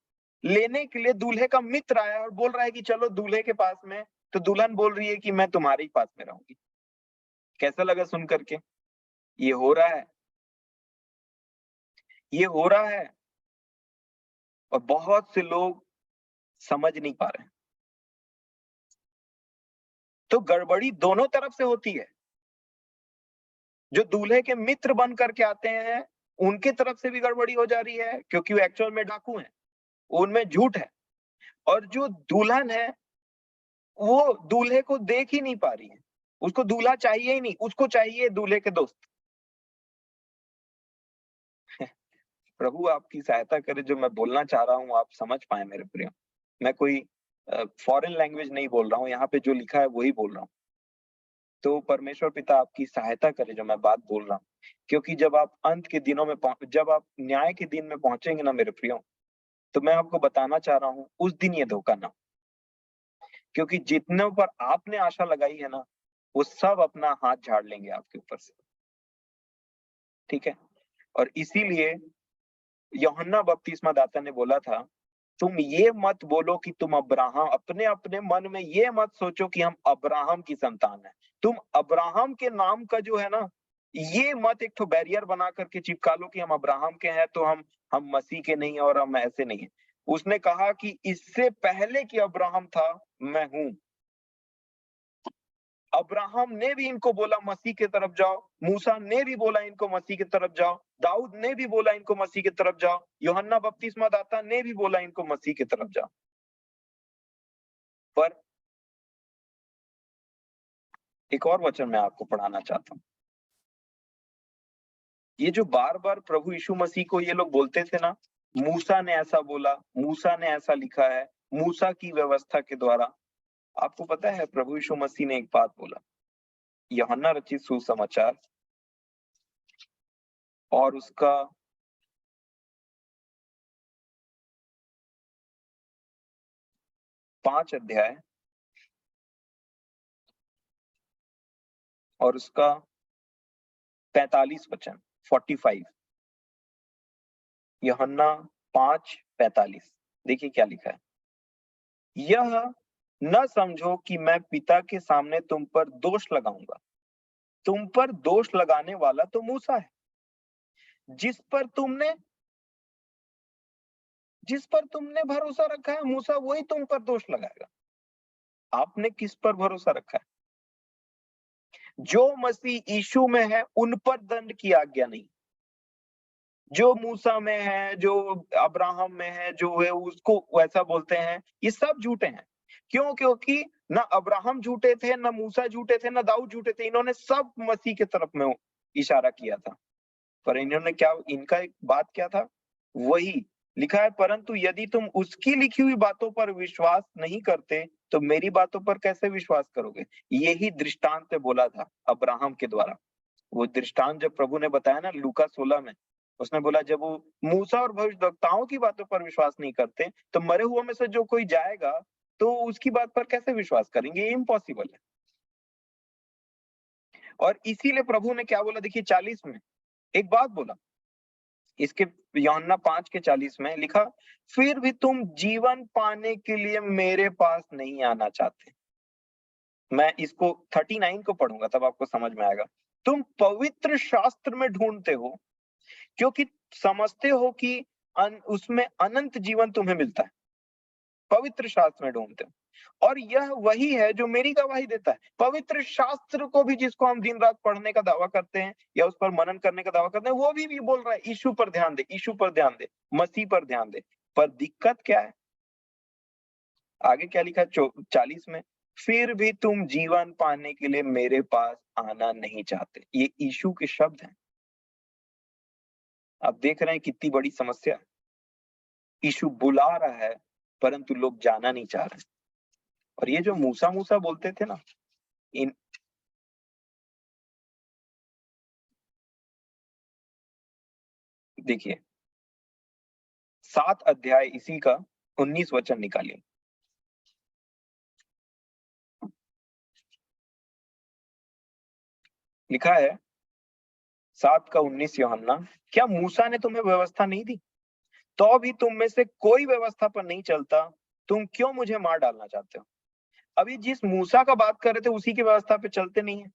लेने के लिए दूल्हे का मित्र आया और बोल रहा है कि चलो दूल्हे के पास में, तो दुल्हन बोल रही है कि मैं तुम्हारे ही पास में रहूंगी। कैसा लगा सुन करके? ये हो रहा है, ये हो रहा है, और बहुत से लोग समझ नहीं पा रहे हैं। तो गड़बड़ी दोनों तरफ से होती है। जो दूल्हे के मित्र बन करके आते हैं, उनके तरफ से भी गड़बड़ी हो जा रही है, क्योंकि वो एक्चुअल में डाकू हैं, उनमें झूठ है। और जो दुल्हन है, वो दूल्हे को देख ही नहीं पा रही है, उसको दूल्हा चाहिए ही नहीं, उसको चाहिए दूल्हे के दोस्त। प्रभु आपकी सहायता करे, जो मैं बोलना चाह रहा हूँ आप समझ पाए मेरे प्रिय। मैं कोई फॉरेन लैंग्वेज नहीं बोल रहा हूँ, यहाँ पे जो लिखा है वही बोल रहा हूँ। तो परमेश्वर पिता आपकी सहायता करे जो मैं बात बोल रहा हूँ, क्योंकि जब आप अंत के दिनों में जब आप न्याय के दिन में पहुंचेंगे ना मेरे प्रियो, तो मैं आपको बताना चाह रहा हूँ, उस दिन ये धोखा ना हो। क्योंकि जितने पर आपने आशा लगाई है ना, वो सब अपना हाथ झाड़ लेंगे आपके ऊपर से, ठीक है। और इसीलिए यूहन्ना बपतिस्मा दाता ने बोला था, तुम ये मत बोलो कि तुम अब्राहम, अपने अपने मन में ये मत सोचो कि हम अब्राहम की संतान है। तुम अब्राहम के नाम का जो है ना, ये मत एक तो बैरियर बना करके चिपका लो कि हम अब्राहम के हैं तो हम मसीह के नहीं और हम ऐसे नहीं है। उसने कहा कि इससे पहले कि अब्राहम था मैं हूं। अब्राहम ने भी इनको बोला मसीह की तरफ जाओ, मूसा ने भी बोला इनको मसीह की तरफ जाओ, दाऊद ने भी बोला इनको मसीह की तरफ जाओ, यूहन्ना बपतिस्मा दाता ने भी बोला इनको मसीह की तरफ जाओ। पर एक और वचन मैं आपको पढ़ाना चाहता हूँ। ये जो बार बार प्रभु यीशु मसीह को ये लोग बोलते थे ना, मूसा ने ऐसा बोला, मूसा ने ऐसा लिखा है, मूसा की व्यवस्था के द्वारा। आपको पता है प्रभु यीशु मसीह ने एक बात बोला, यूहन्ना रचित सुसमाचार और उसका 5 अध्याय और उसका 45 वचन, 45, यूहन्ना 5:45। देखिए क्या लिखा है, यह न समझो कि मैं पिता के सामने तुम पर दोष लगाऊंगा। तुम पर दोष लगाने वाला तो मूसा है, जिस पर तुमने जिस पर तुमने भरोसा रखा है, मूसा वही तुम पर दोष लगाएगा। आपने किस पर भरोसा रखा है? जो मसीह यीशु में है उन पर दंड की आज्ञा नहीं। जो मूसा में है, जो अब्राहम में है, जो है उसको वैसा बोलते हैं, ये सब झूठे हैं। क्यों? क्योंकि ना अब्राहम झूठे थे, ना मूसा झूठे थे, ना दाऊद झूठे थे। इन्होंने सब मसीह की तरफ में इशारा किया था। पर इन्होंने क्या, इनका एक बात क्या था? वही लिखा है, परंतु यदि तुम उसकी लिखी हुई बातों पर विश्वास नहीं करते, तो मेरी बातों पर कैसे विश्वास करोगे? यही दृष्टांत से बोला था अब्राहम के द्वारा। वो दृष्टांत जब प्रभु ने बताया ना लूका 16 में, उसने बोला जब वो मूसा और भविष्यद्वक्ताओं की बातों पर विश्वास नहीं करते, तो मरे हुओं में से जो कोई जाएगा, तो उसकी बात पर कैसे विश्वास करेंगे? ये इम्पॉसिबल है। और इसीलिए प्रभु ने क्या बोला, देखिए 40 में एक बात बोला, इसके यूहन्ना 5 के 40 में लिखा, फिर भी तुम जीवन पाने के लिए मेरे पास नहीं आना चाहते। मैं इसको 39 को पढ़ूंगा, तब आपको समझ में आएगा। तुम पवित्र शास्त्र में ढूंढते हो, क्योंकि समझते हो कि उसमें अनंत जीवन तुम्हें मिलता है। पवित्र शास्त्र में ढूंढते हो, और यह वही है जो मेरी गवाही देता है। पवित्र शास्त्र को भी, जिसको हम दिन रात पढ़ने का दावा करते हैं या उस पर मनन करने का दावा करते हैं, वो भी बोल रहा है यीशु पर ध्यान दे, यीशु पर ध्यान दे, मसीह पर ध्यान दे। पर दिक्कत क्या है? आगे क्या लिखा है 40 में, फिर भी तुम जीवन पाने के लिए मेरे पास आना नहीं चाहते। ये यीशु के शब्द हैं। आप देख रहे हैं कितनी बड़ी समस्या है। यीशु बुला रहा है, परंतु लोग जाना नहीं चाह रहे। और ये जो मूसा मूसा बोलते थे ना, इन देखिए 7 अध्याय इसी का 19 वचन निकालिए। लिखा है 7 का 19 यूहन्ना, क्या मूसा ने तुम्हें व्यवस्था नहीं दी? तो भी तुम में से कोई व्यवस्था पर नहीं चलता, तुम क्यों मुझे मार डालना चाहते हो? अभी जिस मूसा का बात कर रहे थे, उसी की व्यवस्था पे चलते नहीं है।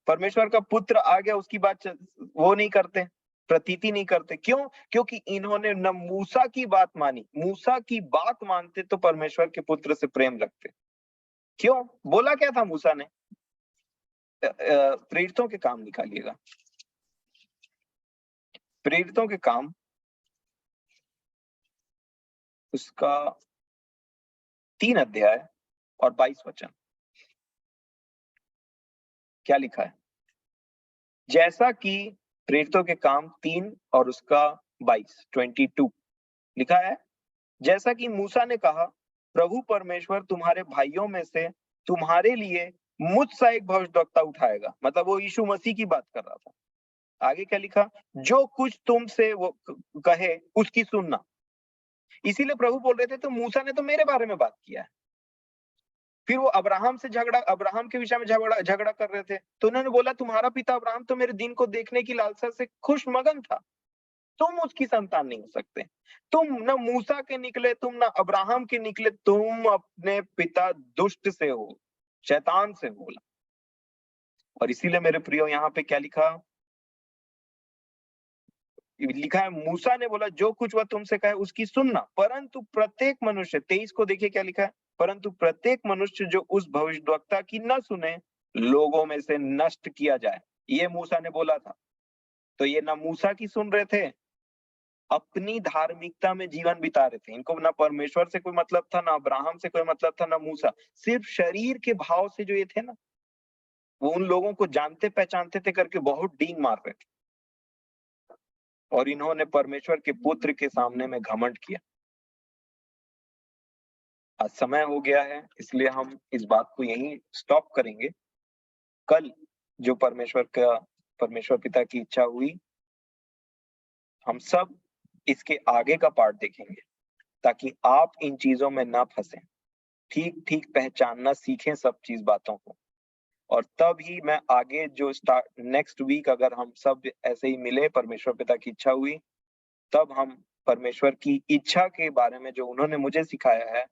परमेश्वर का पुत्र आ गया, उसकी बात वो नहीं करते, प्रतीति नहीं करते। क्यों? क्योंकि इन्होंने न मूसा की बात मानी। मूसा की बात मानते तो परमेश्वर के पुत्र से प्रेम रखते। क्यों? बोला क्या था मूसा ने? प्रेरितों के काम निकालिएगा, प्रेरितों के काम उसका 3 अध्याय और 22 वचन। क्या लिखा है? जैसा कि प्रेरितों के काम 3 और उसका 22 लिखा है, जैसा कि मूसा ने कहा, प्रभु परमेश्वर तुम्हारे भाइयों में से तुम्हारे लिए मुझसा एक भविष्यद्वक्ता उठाएगा। मतलब वो यीशु मसीह की बात कर रहा था। आगे क्या लिखा? जो कुछ तुमसे वो कहे उसकी सुनना। इसीलिए प्रभु बोल रहे थे, तो मूसा ने तो मेरे बारे में बात किया है। फिर वो अब्राहम के विषय में झगड़ा कर रहे थे, तो उन्होंने बोला तुम्हारा पिता अब्राहम तो मेरे दिन को देखने की लालसा से खुश मगन था, तुम उसकी संतान नहीं हो सकते। तुम न मूसा के निकले, तुम न अब्राहम के निकले, तुम अपने पिता दुष्ट से हो, शैतान से बोला। और इसीलिए मेरे प्रियो यहाँ पे क्या लिखा? लिखा है मूसा ने बोला जो कुछ वह तुमसे कहे उसकी सुनना, परंतु प्रत्येक मनुष्य, 23 को देखिए क्या लिखा है, परंतु प्रत्येक मनुष्य जो उस भविष्यद्वक्ता की न सुने, लोगों में से नष्ट किया जाए। ये मूसा ने बोला था। तो ये ना मूसा की सुन रहे थे, अपनी धार्मिकता में जीवन बिता रहे थे। इनको ना परमेश्वर से कोई मतलब था, ना अब्राहम से कोई मतलब था, ना मूसा। सिर्फ शरीर के भाव से जो ये थे ना, वो उन लोगों को जानते पहचानते थे करके बहुत डींग मार रहे थे। और इन्होंने परमेश्वर के पुत्र के सामने में घमंड किया। आज समय हो गया है, इसलिए हम इस बात को यहीं स्टॉप करेंगे। कल जो परमेश्वर पिता की इच्छा हुई, हम सब इसके आगे का पार्ट देखेंगे, ताकि आप इन चीजों में ना फंसे, ठीक ठीक पहचानना सीखें सब चीज बातों को। और तब ही मैं आगे जो नेक्स्ट वीक अगर हम सब ऐसे ही मिले, परमेश्वर पिता की इच्छा हुई, तब हम परमेश्वर की इच्छा के बारे में जो उन्होंने मुझे सिखाया है,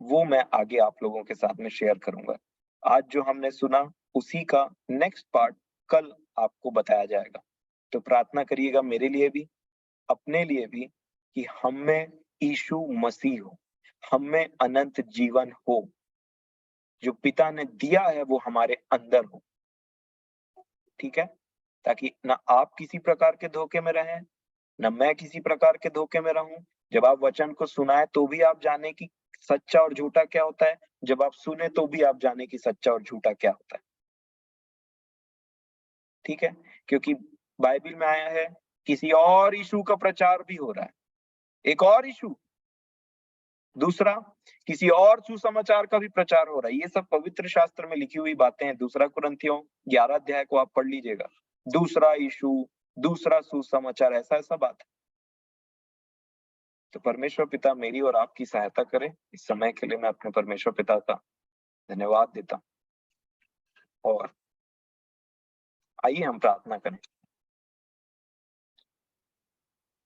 वो मैं आगे आप लोगों के साथ में शेयर करूंगा। आज जो हमने सुना, उसी का नेक्स्ट पार्ट कल आपको बताया जाएगा। तो प्रार्थना करिएगा मेरे लिए भी, अपने लिए भी, कि हम में यीशु मसीह हो, हम में अनंत जीवन हो, जो पिता ने दिया है वो हमारे अंदर हो। ठीक है? ताकि ना आप किसी प्रकार के धोखे में रहें, न मैं किसी प्रकार के धोखे में रहूं। जब आप वचन को सुनाए तो भी आप जाने कि सच्चा और झूठा क्या होता है, जब आप सुने तो भी आप जाने कि सच्चा और झूठा क्या होता है। ठीक है, क्योंकि बाइबल में आया है किसी और यीशु का प्रचार भी हो रहा है, एक और यीशु, दूसरा किसी और सुसमाचार का भी प्रचार हो रहा है। ये सब पवित्र शास्त्र में लिखी हुई बातें हैं। दूसरा कुरिन्थियों 11 अध्याय को आप पढ़ लीजिएगा। दूसरा यीशु, दूसरा सुसमाचार, ऐसा ऐसा बात है। तो परमेश्वर पिता मेरी और आपकी सहायता करे। इस समय के लिए मैं अपने परमेश्वर पिता का धन्यवाद देता हूं। और आइए हम प्रार्थना करें।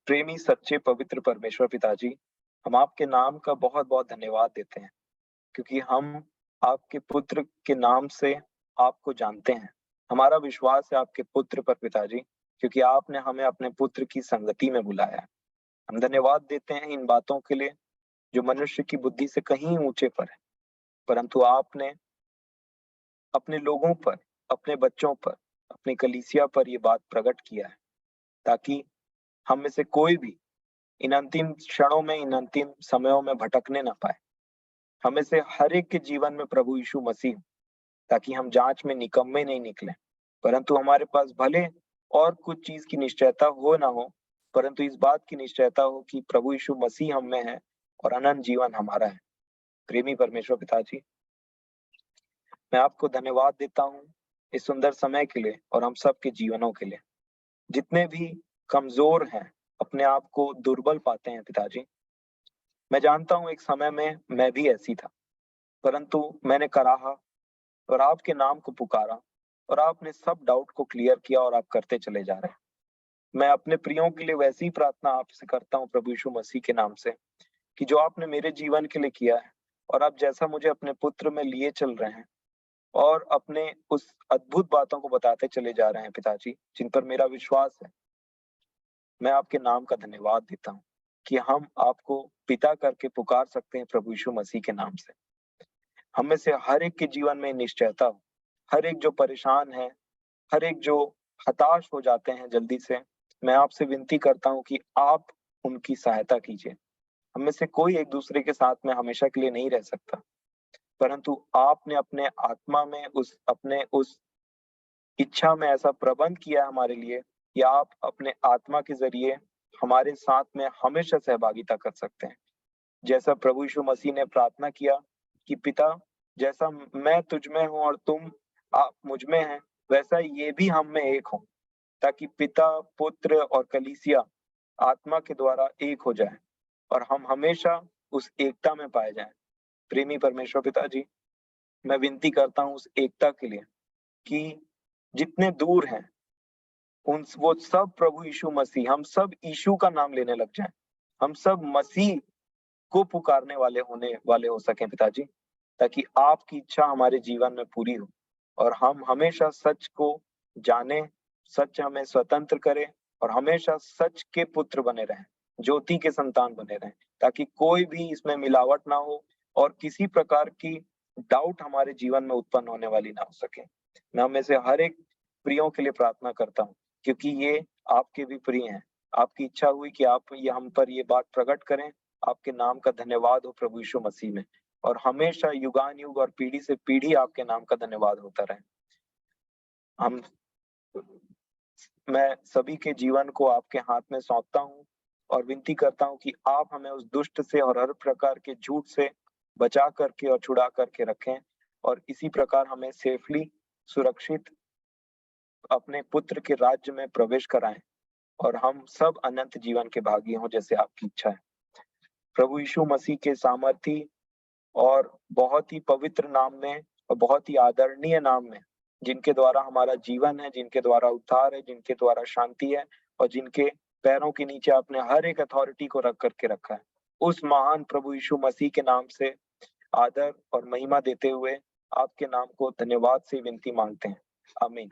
प्रेमी सच्चे पवित्र परमेश्वर पिताजी, हम आपके नाम का बहुत बहुत धन्यवाद देते हैं, क्योंकि हम आपके पुत्र के नाम से आपको जानते हैं। हमारा विश्वास है आपके पुत्र पर पिताजी, क्योंकि आपने हमें अपने पुत्र की संगति में बुलाया है। हम धन्यवाद देते हैं इन बातों के लिए जो मनुष्य की बुद्धि से कहीं ऊंचे पर है, परंतु आपने अपने लोगों पर, अपने बच्चों पर, अपनी कलीसिया पर ये बात प्रकट किया है, ताकि हम में से कोई भी इन अंतिम क्षणों में, इन अंतिम समयों में भटकने ना पाए। हमें से हर एक के जीवन में प्रभु यीशु मसीह, ताकि हम जांच में निकम्मे नहीं निकले, परंतु हमारे पास भले और कुछ चीज की निश्चयता हो ना हो, परंतु इस बात की निश्चयता हो कि प्रभु यीशु मसीह हम में है और अनंत जीवन हमारा है। प्रेमी परमेश्वर पिताजी, मैं आपको धन्यवाद देता हूँ इस सुंदर समय के लिए और हम सबके जीवनों के लिए। जितने भी कमजोर हैं, अपने आप को दुर्बल पाते हैं पिताजी, मैं जानता हूँ एक समय में मैं भी ऐसी था, परंतु मैंने कराहा और आपके नाम को पुकारा और आपने सब डाउट को क्लियर किया और आप करते चले जा रहे हैं। मैं अपने प्रियों के लिए वैसी ही प्रार्थना आपसे करता हूँ प्रभु यीशु मसीह के नाम से, कि जो आपने मेरे जीवन के लिए किया है और आप जैसा मुझे अपने पुत्र में लिए चल रहे हैं और अपने उस अद्भुत बातों को बताते चले जा रहे हैं पिताजी, जिन पर मेरा विश्वास है, मैं आपके नाम का धन्यवाद देता हूँ कि हम आपको पिता करके पुकार सकते हैं प्रभु यीशु मसीह के नाम से। हम में से हर एक के जीवन में निश्चयता हो, हर एक जो परेशान है, हर एक जो हताश हो जाते हैं जल्दी से, मैं आपसे विनती करता हूँ कि आप उनकी सहायता कीजिए। हम में से कोई एक दूसरे के साथ में हमेशा के लिए नहीं रह सकता, परंतु आपने अपने आत्मा में अपने उस इच्छा में ऐसा प्रबंध किया है हमारे लिए कि आप अपने आत्मा के जरिए हमारे साथ में हमेशा सहभागिता कर सकते हैं। जैसा प्रभु यीशु मसीह ने प्रार्थना किया कि पिता, जैसा मैं तुझ में हूं और तुम आप मुझ में हैं, वैसा ये भी हम में एक हो, ताकि पिता, पुत्र और कलीसिया आत्मा के द्वारा एक हो जाए और हम हमेशा उस एकता में पाए जाएं। प्रेमी परमेश्वर पिताजी, मैं विनती करता हूँ उस एकता के लिए कि जितने दूर हैं उन वो सब प्रभु यीशु मसीह, हम सब यीशु का नाम लेने लग जाएं, हम सब मसीह को पुकारने वाले होने वाले हो सकें पिताजी, ताकि आपकी इच्छा हमारे जीवन में पूरी हो और हम हमेशा सच को जाने, सच हमें स्वतंत्र करे और हमेशा सच के पुत्र बने रहें, ज्योति के संतान बने रहें, ताकि कोई भी इसमें मिलावट ना हो और किसी प्रकार की डाउट हमारे जीवन में उत्पन्न होने वाली ना हो सके। मैं हमें से हर एक प्रियों के लिए प्रार्थना करता हूँ, क्योंकि ये आपके भी प्रिय हैं। आपकी इच्छा हुई कि आप ये हम पर ये बात प्रकट करें। आपके नाम का धन्यवाद हो प्रभु यीशु मसीह में, और हमेशा युगान युग और पीढ़ी से पीढ़ी आपके नाम का धन्यवाद होता रहे। हम मैं सभी के जीवन को आपके हाथ में सौंपता हूँ और विनती करता हूँ कि आप हमें उस दुष्ट से और हर प्रकार के झूठ से बचा करके और छुड़ा करके रखें और इसी प्रकार हमें सेफली, सुरक्षित अपने पुत्र के राज्य में प्रवेश कराएं और हम सब अनंत जीवन के भागी हों जैसे आपकी इच्छा है। प्रभु यीशु मसीह के सामर्थी और बहुत ही पवित्र नाम में और बहुत ही आदरणीय नाम में, जिनके द्वारा हमारा जीवन है, जिनके द्वारा उद्धार है, जिनके द्वारा शांति है और जिनके पैरों के नीचे आपने हर एक अथॉरिटी को रख करके रखा है, उस महान प्रभु यीशु मसीह के नाम से आदर और महिमा देते हुए आपके नाम को धन्यवाद से विनती मांगते हैं। आमीन।